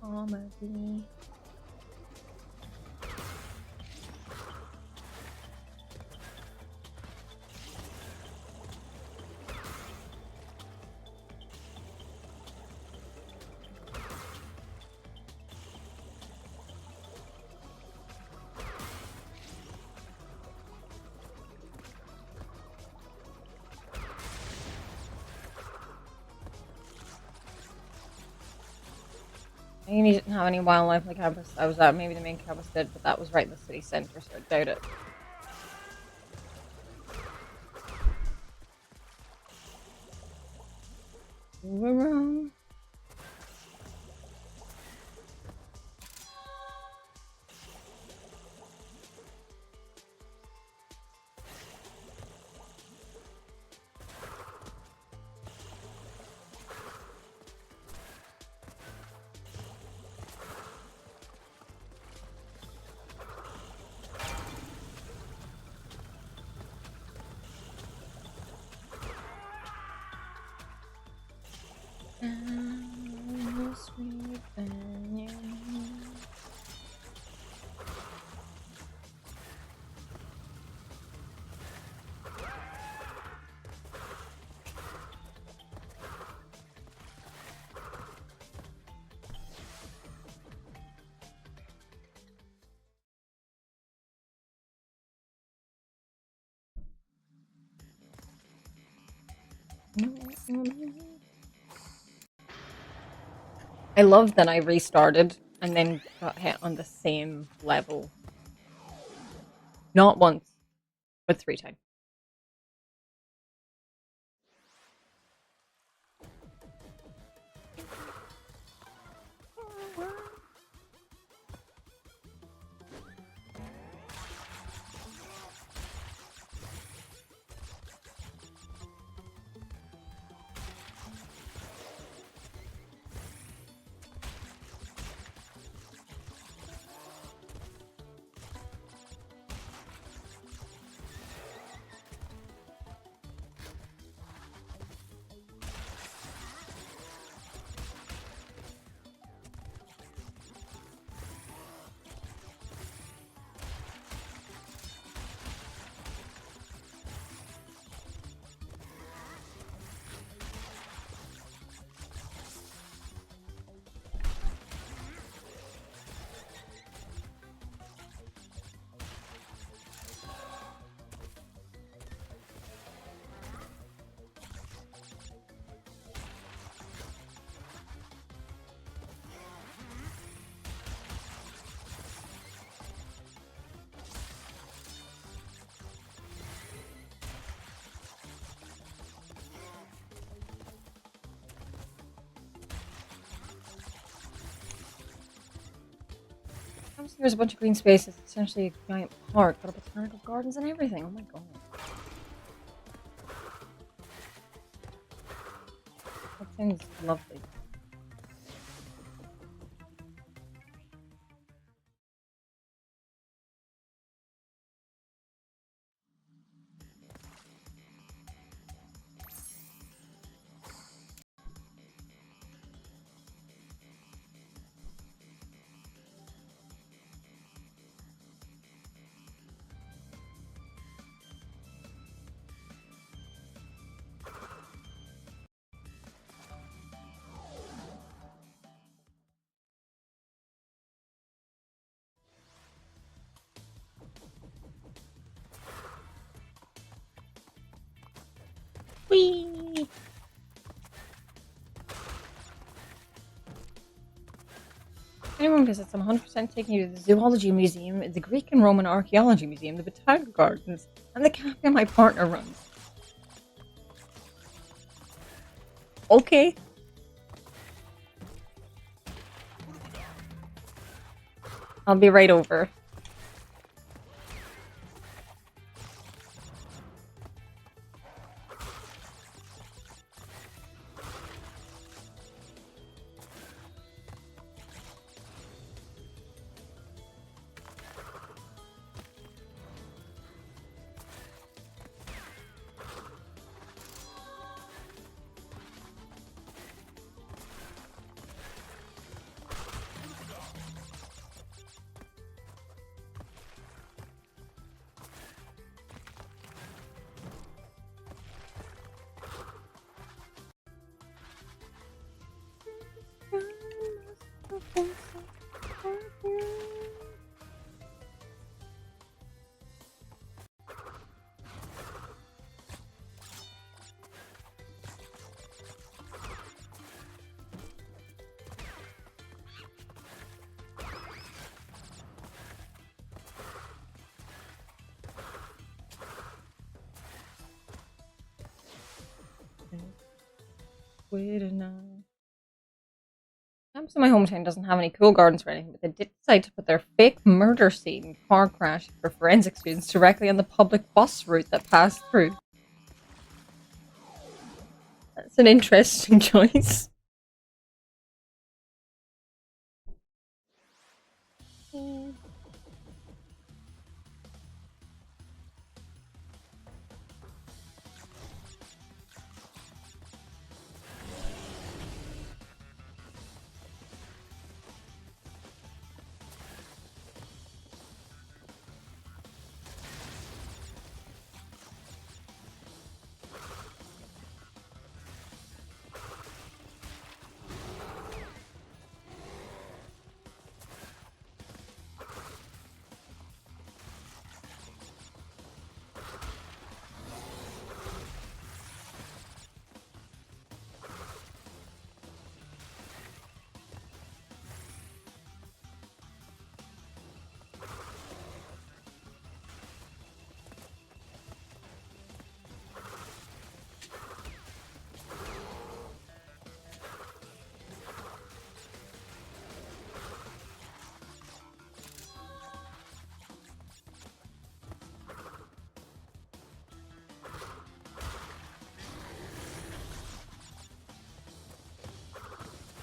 Comedy. Uni didn't have any wildlife on the campus. I was at maybe the main campus did, but that was right in the city center, so I doubt it. Around. Sweet Banyan. I love that I restarted and then got hit on the same level. Not once, but 3 times. There's a bunch of green spaces. It's essentially a giant park, got botanical gardens and everything. Oh my god. That sounds lovely. Whee! If anyone visits, I'm 100% taking you to the Zoology Museum, the Greek and Roman Archaeology Museum, the Botanical Gardens, and the cafe my partner runs. Okay. I'll be right over. Wait a minute. Campus in my hometown doesn't have any cool gardens or anything, but they did decide to put their fake murder scene car crash for forensic students directly on the public bus route that passed through. That's an interesting choice.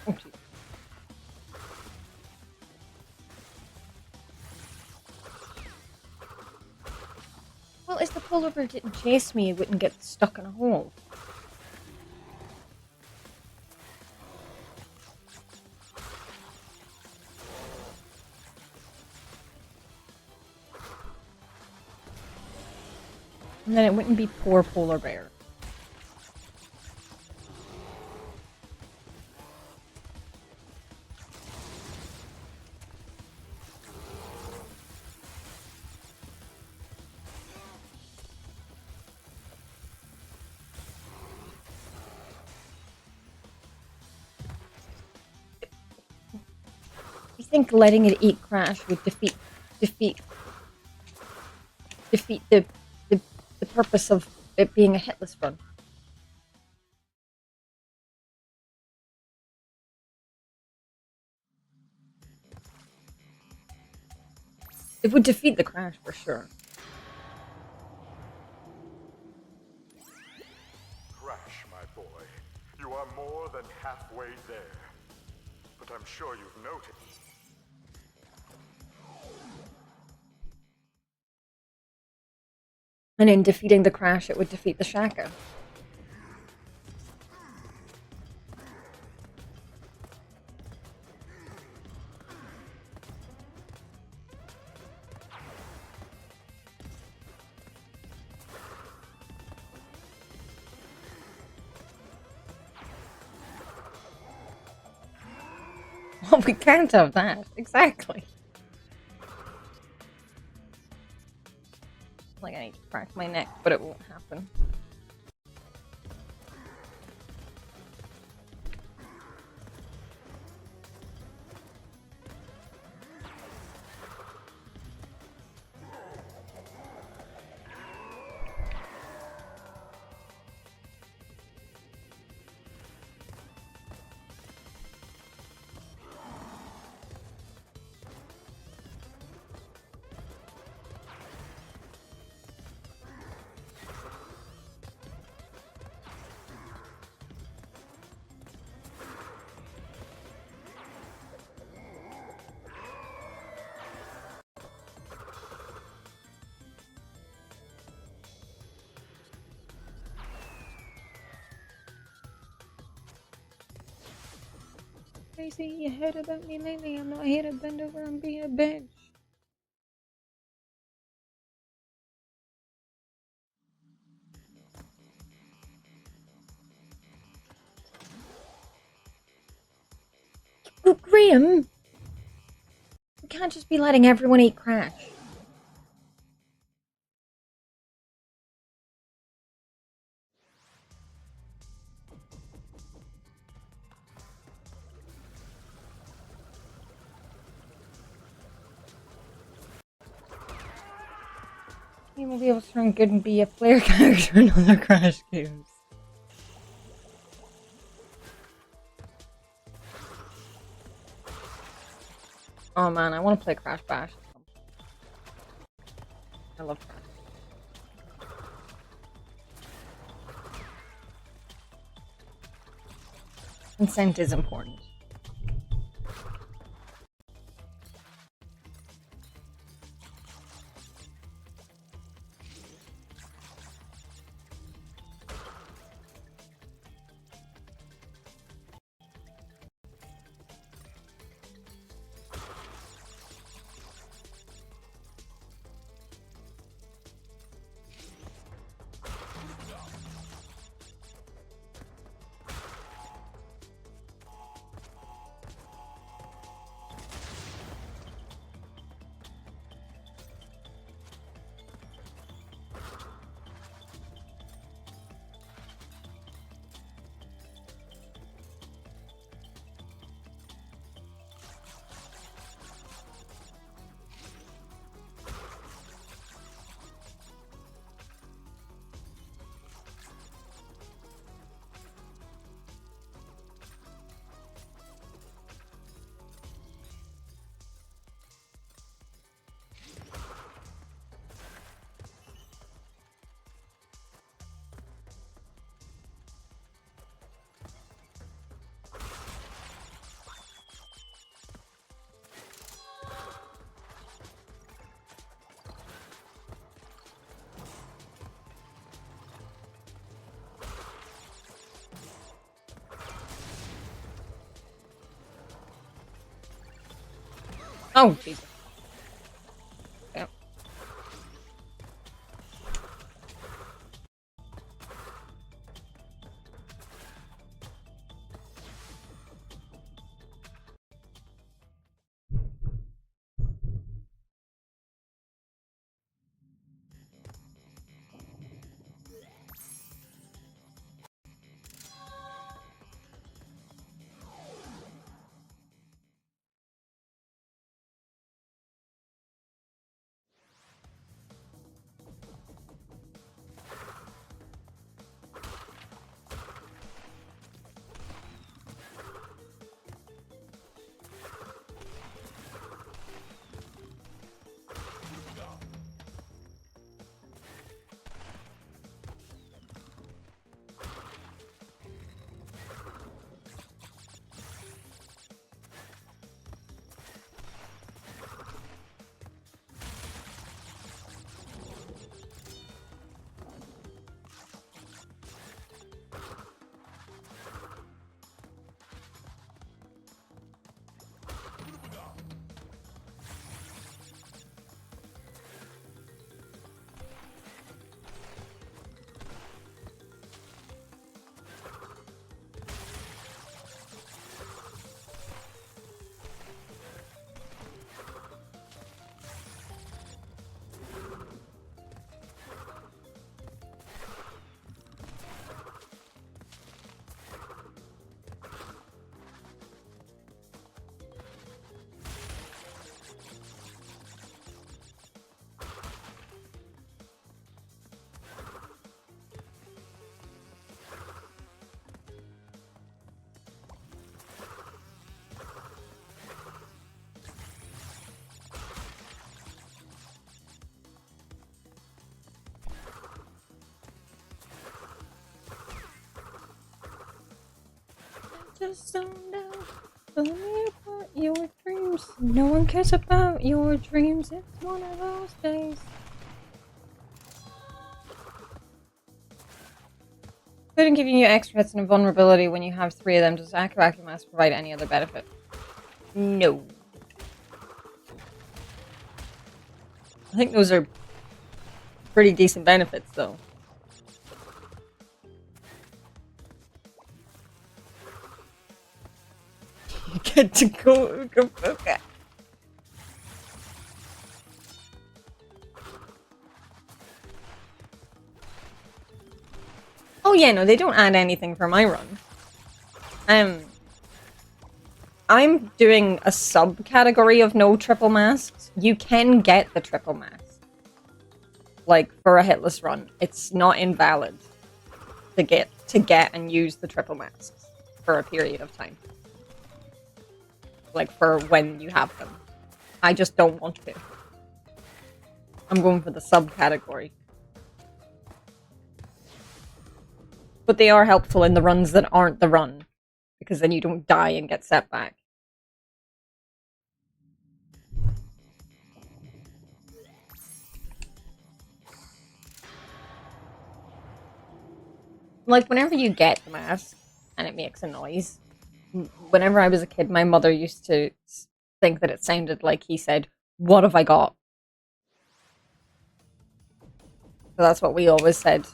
Oh, well, if the polar bear didn't chase me, it wouldn't get stuck in a hole. And then it wouldn't be poor polar bear. You think letting it eat Crash would defeat the purpose of it being a hitless run? It would defeat the Crash for sure. Crash, my boy. You are more than halfway there. But I'm sure you've noticed. And in defeating the Crash, it would defeat the Shaka. Well, we can't have that. Exactly. Like, I need to crack my neck, but it won't happen. Casey, you heard about me lately. I'm not here to bend over and be a bitch. Well, Graham, we can't just be letting everyone eat Crash. You will be able to turn good and be a player character in other Crash games. Oh man, I want to play Crash Bash. I love Crash. Consent is important. Oh, Jesus. Yep. Just don't know. Pull me apart your dreams. No one cares about your dreams. It's one of those days. Including giving you extra hits and a vulnerability when you have 3 of them. Does Akabaki Mask provide any other benefit? No. I think those are pretty decent benefits, though. You get to go okay. Oh yeah, no, they don't add anything for my run. I'm doing a subcategory of no triple masks. You can get the triple mask. Like, for a hitless run. It's not invalid to get and use the triple masks for a period of time. Like, for when you have them. I just don't want to. I'm going for the subcategory. But they are helpful in the runs that aren't the run. Because then you don't die and get set back. Like, whenever you get the mask, and it makes a noise, whenever I was a kid, my mother used to think that it sounded like he said, "What have I got?" So that's what we always said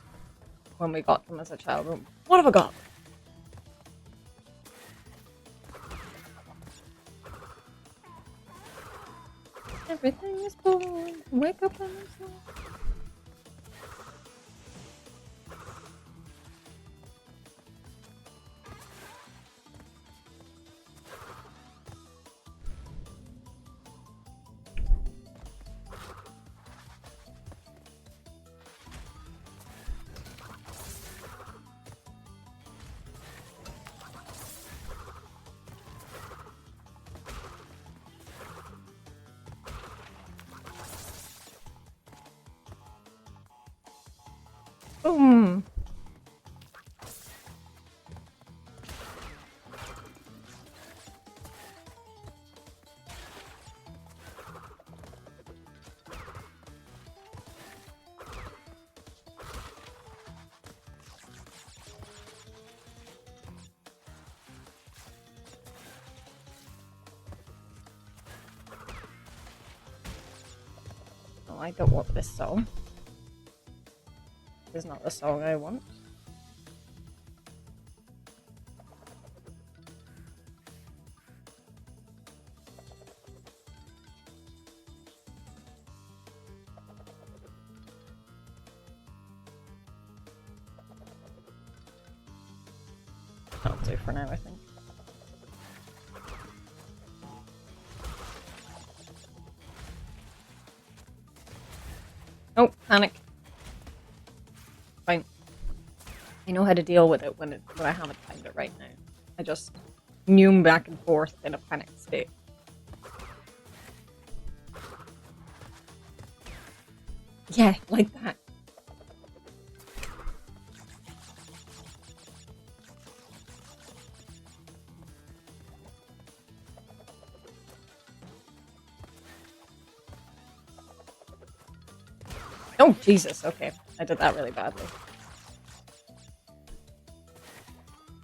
when we got them as a child. What have I got? Everything is born. Wake up and it's born. Boom. Oh, I don't want this song. This is not the song I want. That'll do for now, I think. Oh, panic. Fine. I know how to deal with it when I haven't timed it right now. I just neum back and forth in a panicked state. Yeah, like that. Oh, Jesus, okay. I did that really badly.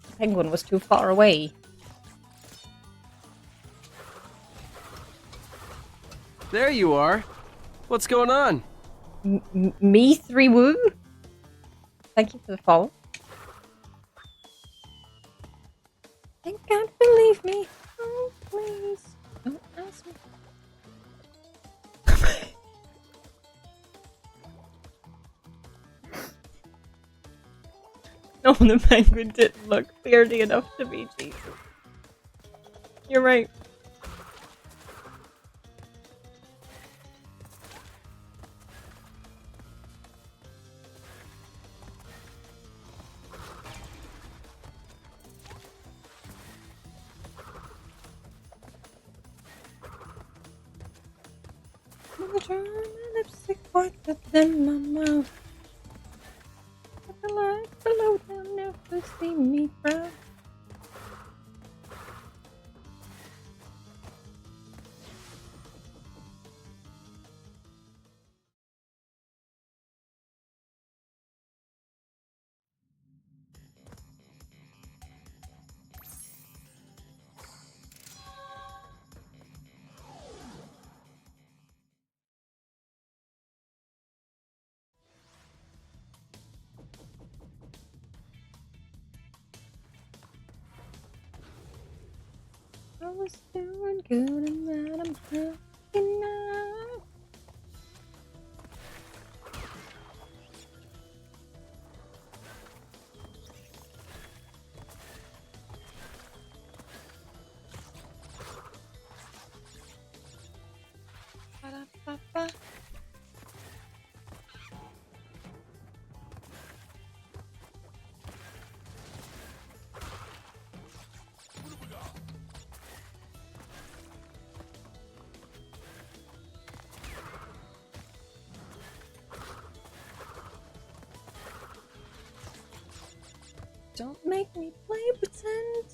The penguin was too far away. There you are. What's going on? Me 3 woo? Thank you for the follow. Thank God, believe me. Oh, please. Don't ask me. No, the penguin didn't look beardy enough to be Jesus. You're right. My lipstick whiter than my mouth. The light below, they'll never see me frown. I was doing good and that I'm happy now. Ba-da-ba-ba. Don't make me play pretend.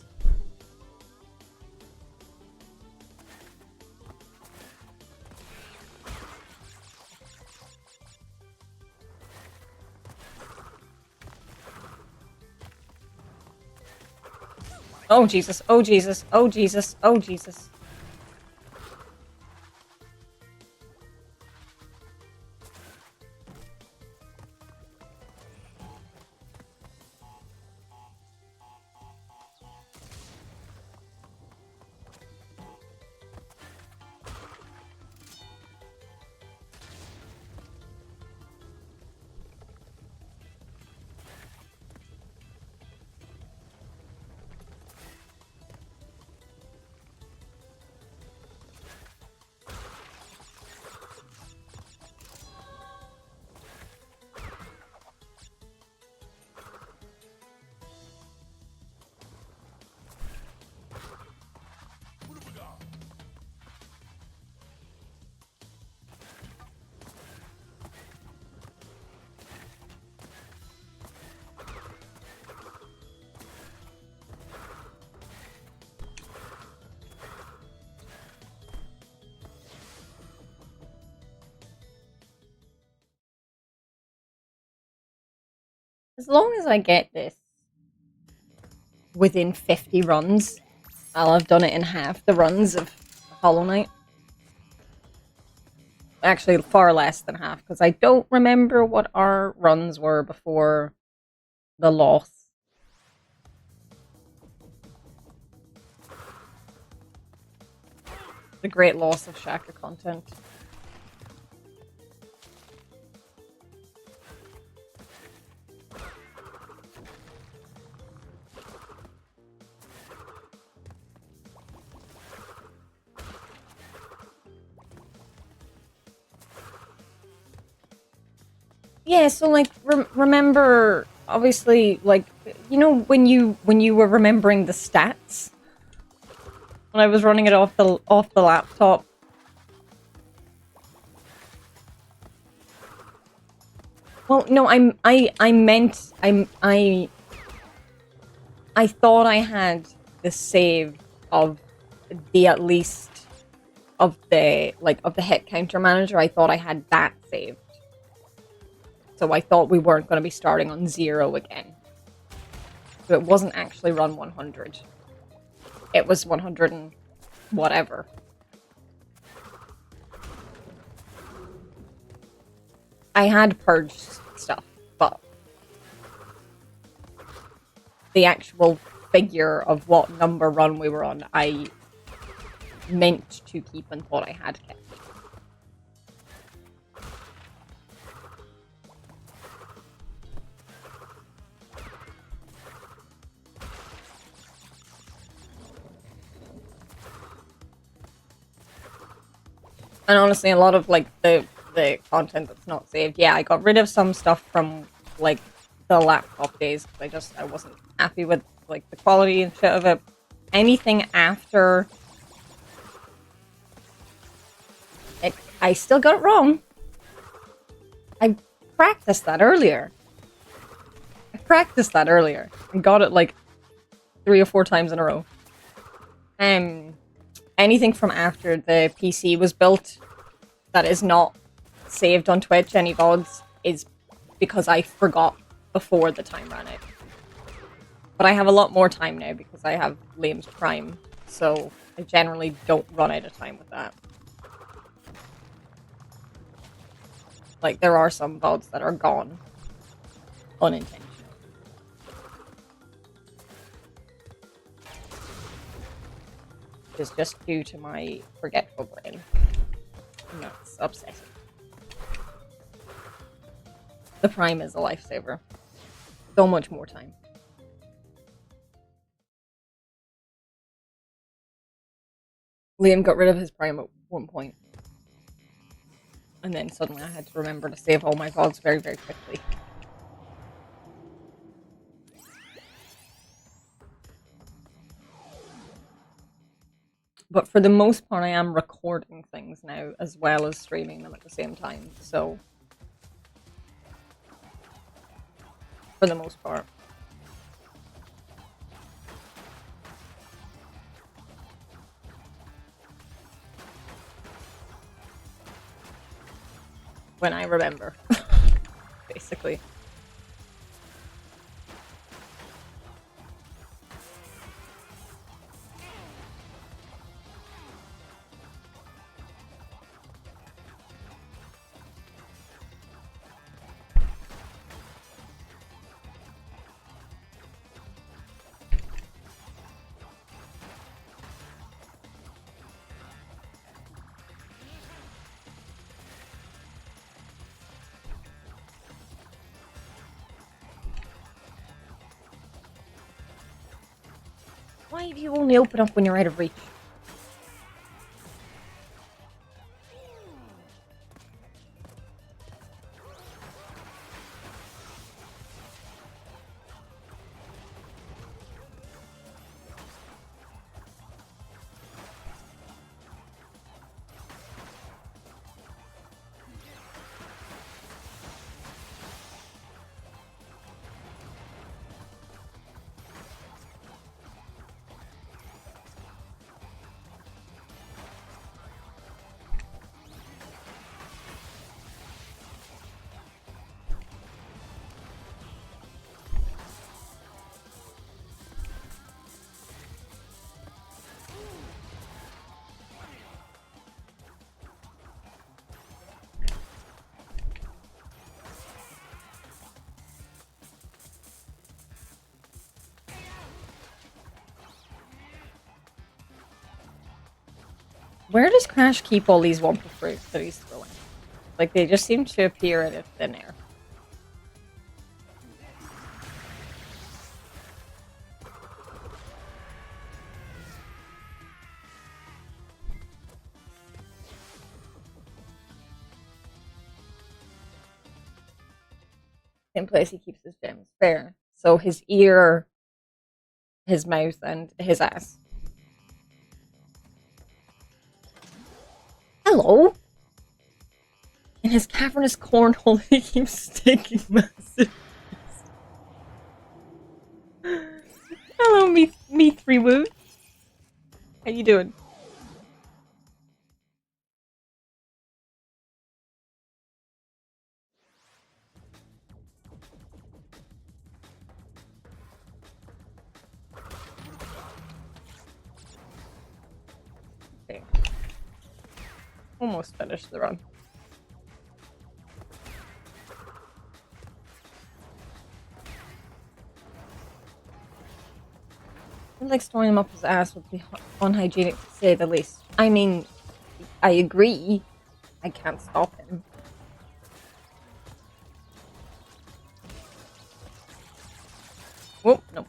Oh Jesus, oh Jesus, oh Jesus, oh Jesus. As long as I get this within 50 runs, I'll have done it in half the runs of Hollow Knight. Actually, far less than half, because I don't remember what our runs were before the loss. The great loss of Shaka content. Yeah, so like remember, obviously, like you know when you were remembering the stats when I was running it off the laptop. Well, no, I meant I thought I had the save of the at least of the hit counter manager. I thought I had that saved. So I thought we weren't going to be starting on 0 again. So it wasn't actually run 100. It was 100 and whatever. I had purged stuff, but the actual figure of what number run we were on, I meant to keep and thought I had kept. And honestly, a lot of like the content that's not saved, yeah, I got rid of some stuff from like the laptop days because I wasn't happy with like the quality and shit of it. Anything after it, I still got it wrong. I practiced that earlier. And got it like 3 or 4 times in a row. Anything from after the PC was built that is not saved on Twitch, any VODs, is because I forgot before the time ran out. But I have a lot more time now because I have Liam's Prime, so I generally don't run out of time with that. Like, there are some VODs that are gone unintentionally. which is just due to my forgetful brain. And that's upsetting. The Prime is a lifesaver. So much more time. Liam got rid of his Prime at one point. And then suddenly I had to remember to save all my VODs very, very quickly. But for the most part, I am recording things now as well as streaming them at the same time. So, for the most part. When I remember, basically. Why do you only open up when you're out of reach? Where does Crash keep all these Wumpa fruits that he's throwing? Like, they just seem to appear out of thin air. Same place he keeps his gems. Fair. So his ear, his mouth, and his ass. Hello? In his cavernous cornhole, he keeps sticking massive. Hello, me 3 Woo. How you doing? Okay. Almost finished the run. I like storing him up his ass would be unhygienic to say the least. I mean, I agree. I can't stop him. Oh, no.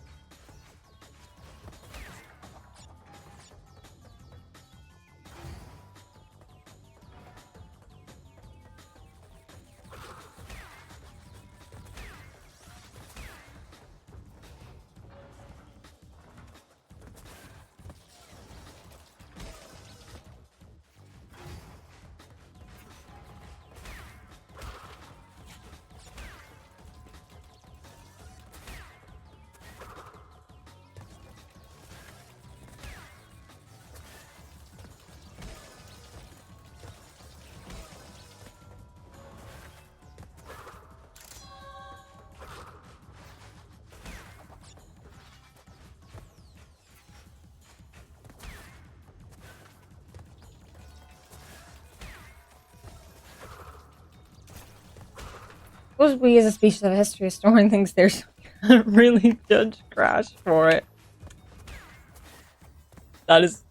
Suppose we as a species have a history of storing things there, so you can't really judge Crash for it. That is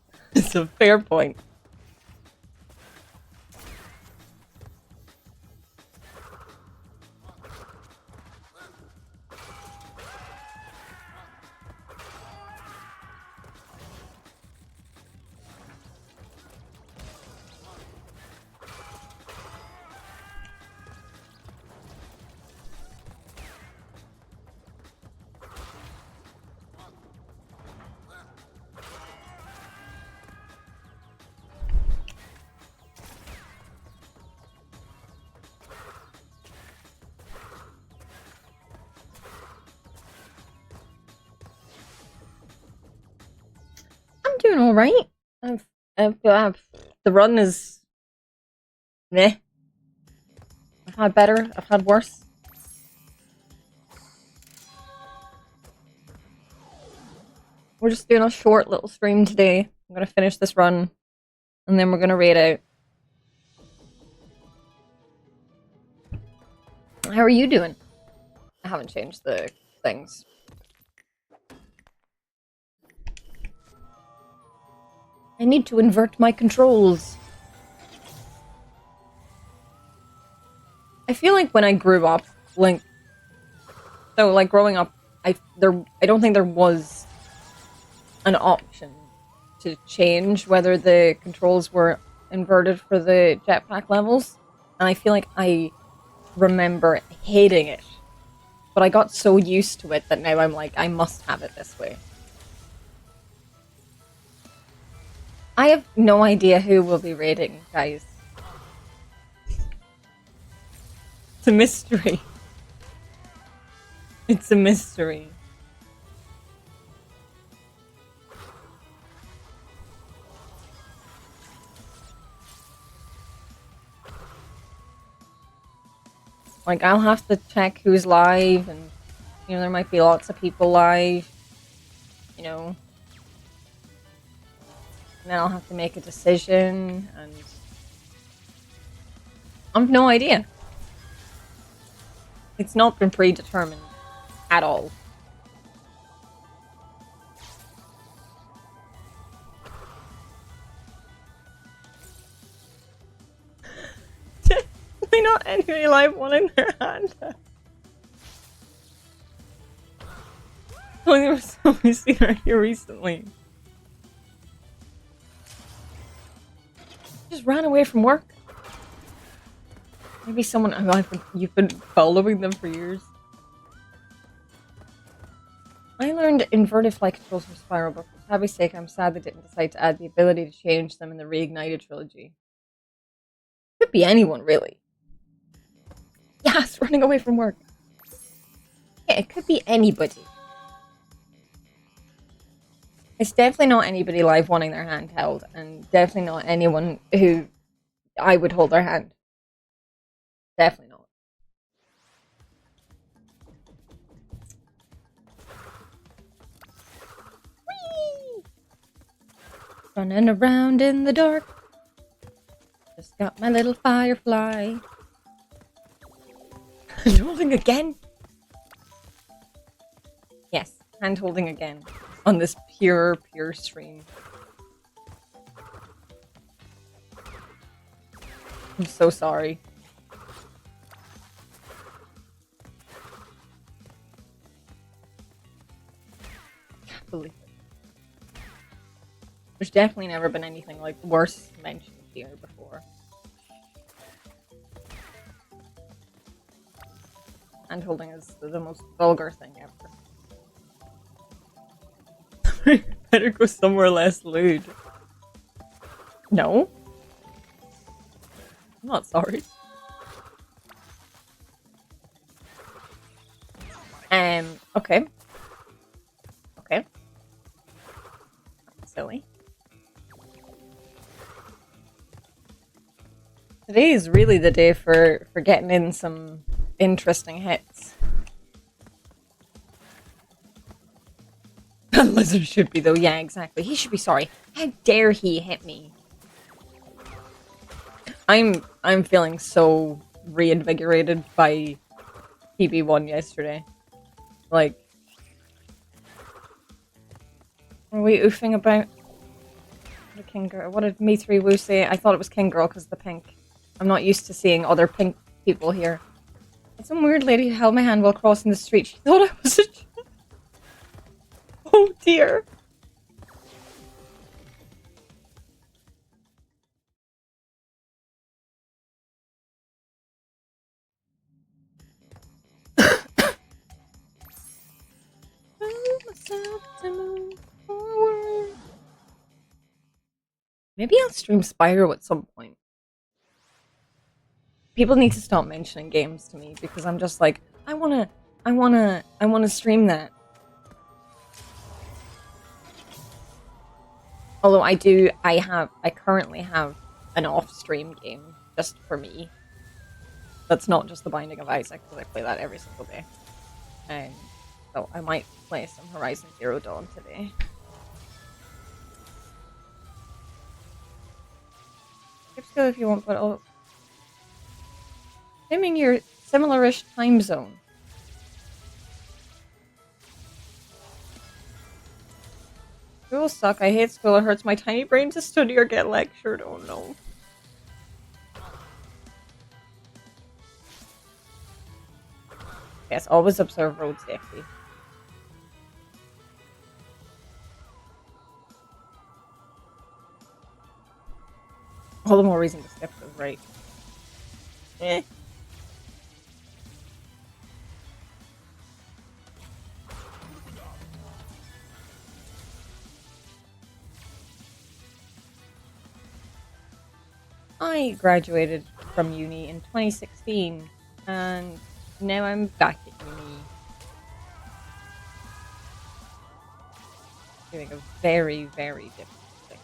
It's a fair point. I'm doing all right. The run is meh. I've had better. I've had worse. We're just doing a short little stream today. I'm gonna finish this run, and then we're gonna raid out. How are you doing? I haven't changed the things. I need to invert my controls. I feel like when I grew up, like growing up, I don't think there was an option to change whether the controls were inverted for the jetpack levels, and I feel like I remember hating it, but I got so used to it that now I'm like, I must have it this way. I have no idea who will be raiding, guys. It's a mystery. It's a mystery. Like, I'll have to check who's live, and, you know, there might be lots of people live, you know. And then I'll have to make a decision, and I have no idea. It's not been predetermined at all. Definitely not anybody live wanting their hand up. Oh, there was somebody seen right here recently. Just ran away from work. Maybe someone you've been following them for years. I learned inverted flight controls from Spiral, but for Tabby's sake, I'm sad they didn't decide to add the ability to change them in the Reignited trilogy. Could be anyone, really. Yes, running away from work. Yeah, it could be anybody. It's definitely not anybody live wanting their hand held, and definitely not anyone who I would hold their hand. Definitely not. Whee! Running around in the dark. Just got my little firefly. Hand holding again? Yes, hand holding again. On this pure stream. I'm so sorry. Can't believe it. There's definitely never been anything like worse mentioned here before. Hand holding is the most vulgar thing ever. Better go somewhere less lewd. No? I'm not sorry. Okay. Okay. Silly. Today is really the day for getting in some interesting hits. The lizard should be, though. Yeah, exactly. He should be sorry. How dare he hit me? I'm feeling so reinvigorated by PB1 yesterday. Like, what are we oofing about? King Girl? What did Me3 Woo say? I thought it was King Girl because of the pink. I'm not used to seeing other pink people here. But some weird lady who held my hand while crossing the street. She thought I was a... Oh dear. Maybe I'll stream Spyro at some point. People need to stop mentioning games to me because I'm just like, I wanna stream that. Although I currently have an off-stream game just for me. That's not just The Binding of Isaac, because I play that every single day. So I might play some Horizon Zero Dawn today. Skip skill if you want, but I'll... Assuming you're similar-ish time zone. School suck, I hate school, it hurts my tiny brain to study or get lectured, oh no. Yes, always observe road safety. All the more reason to skip is right. Eh. I graduated from uni in 2016, and now I'm back at uni. Doing a very, very different thing.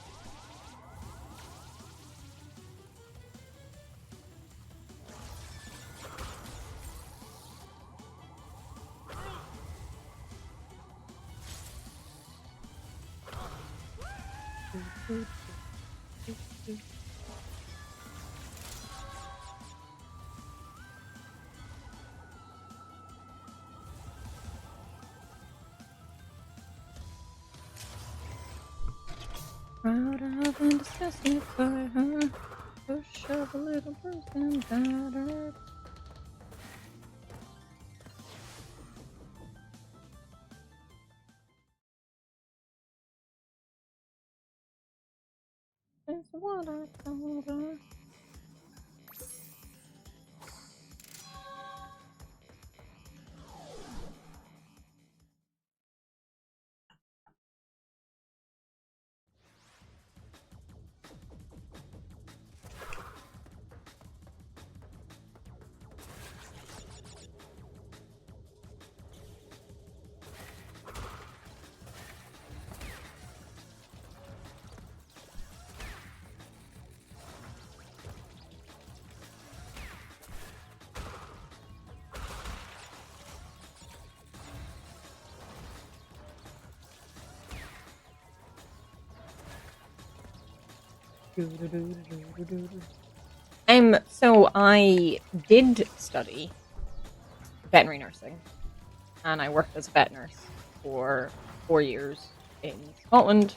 Proud of and disgusted by her. Push up a little person better. That's what I told her. So I did study veterinary nursing, and I worked as a vet nurse for 4 years in Scotland.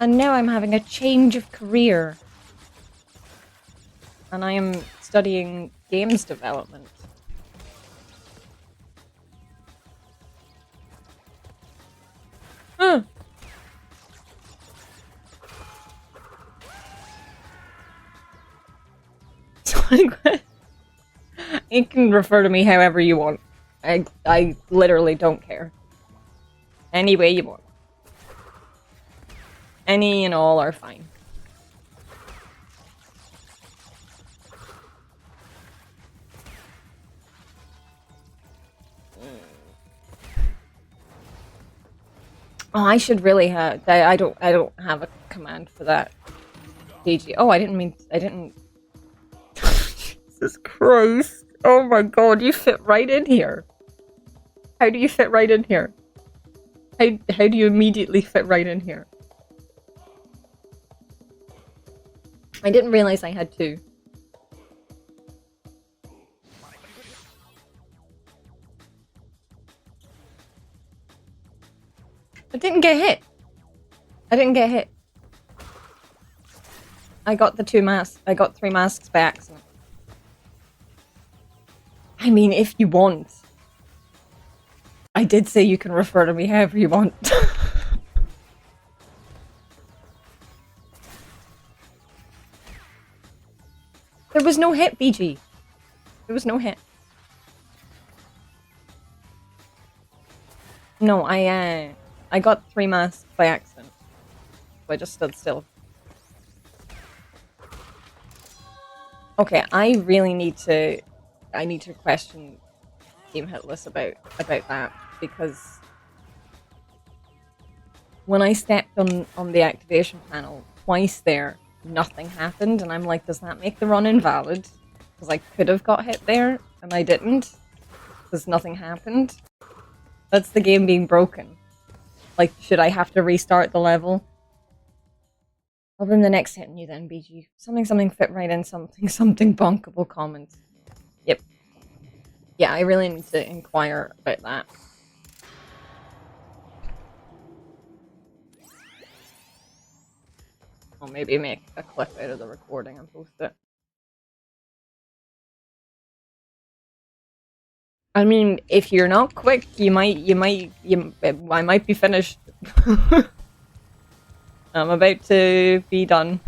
And now I'm having a change of career, and I am studying games development. Huh. You can refer to me however you want. I literally don't care. Any way you want. Any and all are fine. Oh, I should really have. I don't have a command for that. DG. Oh, I didn't. Jesus Christ! Oh my God, you fit right in here. How do you fit right in here? How do you immediately fit right in here? I didn't realize I had two. I didn't get hit. I didn't get hit. I got the 2 masks. I got 3 masks by accident. I mean, if you want. I did say you can refer to me however you want. There was no hit, BG. There was no hit. No, I got 3 masks by accident. So I just stood still. Okay, I really need to question Team Hitless about that, because when I stepped on the activation panel twice there, nothing happened, and I'm like, does that make the run invalid? Because I could have got hit there, and I didn't, because nothing happened. That's the game being broken. Like, should I have to restart the level? I'll bring the next hit on you then, BG. Something fit right in, something bonkable comments. Yep. Yeah, I really need to inquire about that. Or maybe make a clip out of the recording and post it. I mean, if you're not quick, I might be finished. I'm about to be done.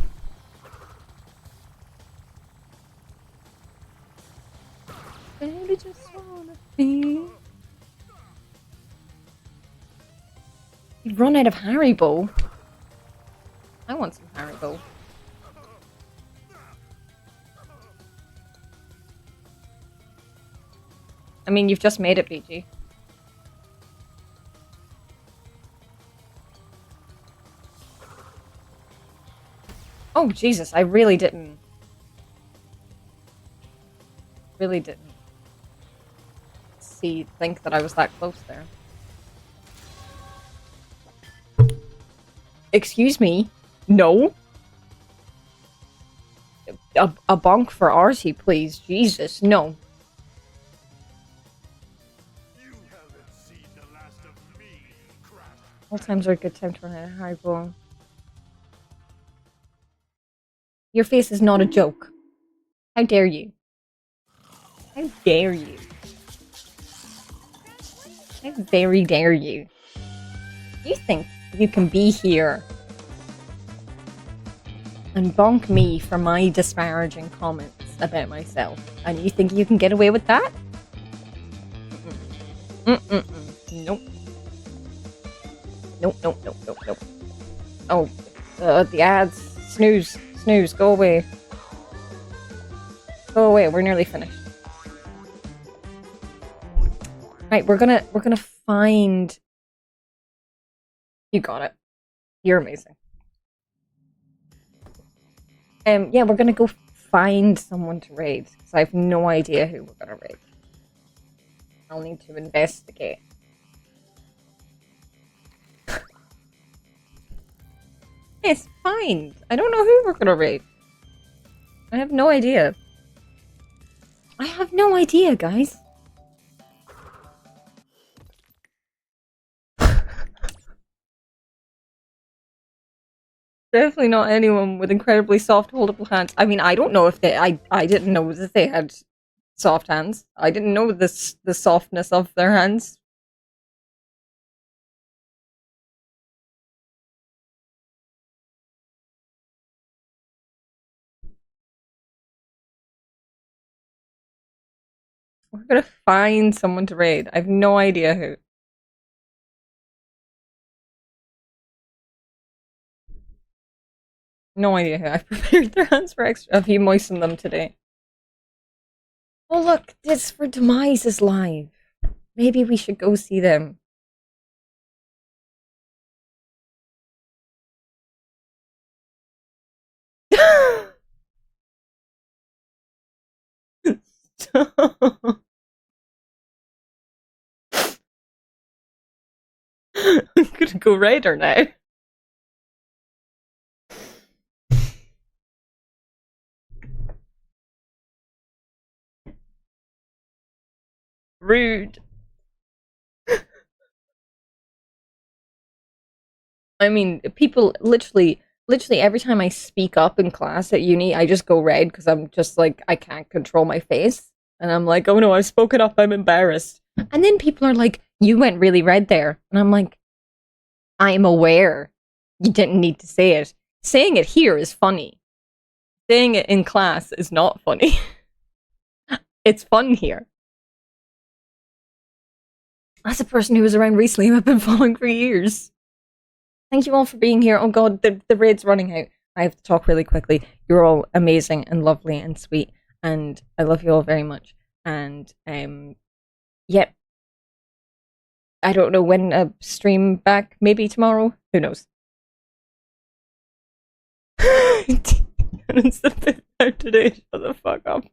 Baby, just wanna be. You've run out of Haribo. I want some Haribo. I mean, you've just made it, BG. Oh, Jesus, I really didn't. Really didn't think that I was that close there. Excuse me? No? A bonk for Artie, please. Jesus, no. All times are a good time to run out of Haribo. Your face is not a joke. How dare you? How dare you? How very dare you? You think you can be here and bonk me for my disparaging comments about myself, and you think you can get away with that? Nope. Nope. Oh, the ads. Snooze, go away. Go away, we're nearly finished. Right, we're gonna find... You got it. You're amazing. Yeah, we're gonna go find someone to raid, because I have no idea who we're gonna raid. I'll need to investigate. It's fine. I don't know who we're gonna raid. I have no idea. I have no idea, guys. Definitely not anyone with incredibly soft holdable hands. I mean, I don't know if they... I didn't know that they had soft hands. I didn't know the softness of their hands. We're gonna find someone to raid. I have no idea who. No idea who. I've prepared their hands for extra. Have you moistened them today? Oh look, this for Demise is live. Maybe we should go see them. I'm gonna go raider now. Rude. I mean, people literally every time I speak up in class at uni, I just go red because I'm just like I can't control my face, and I'm like, oh no, I've spoken up, I'm embarrassed. And then people are like, you went really red there, and I'm like, I'm aware you didn't need to say it. Saying it here is funny. Saying it in class is not funny. It's fun here. As a person who was around recently, I've been following for years. Thank you all for being here. Oh god, the raid's running out. I have to talk really quickly. You're all amazing and lovely and sweet, and I love you all very much. And yep. I don't know when a stream back. Maybe tomorrow. Who knows? It's the fifth time today. Shut the fuck up.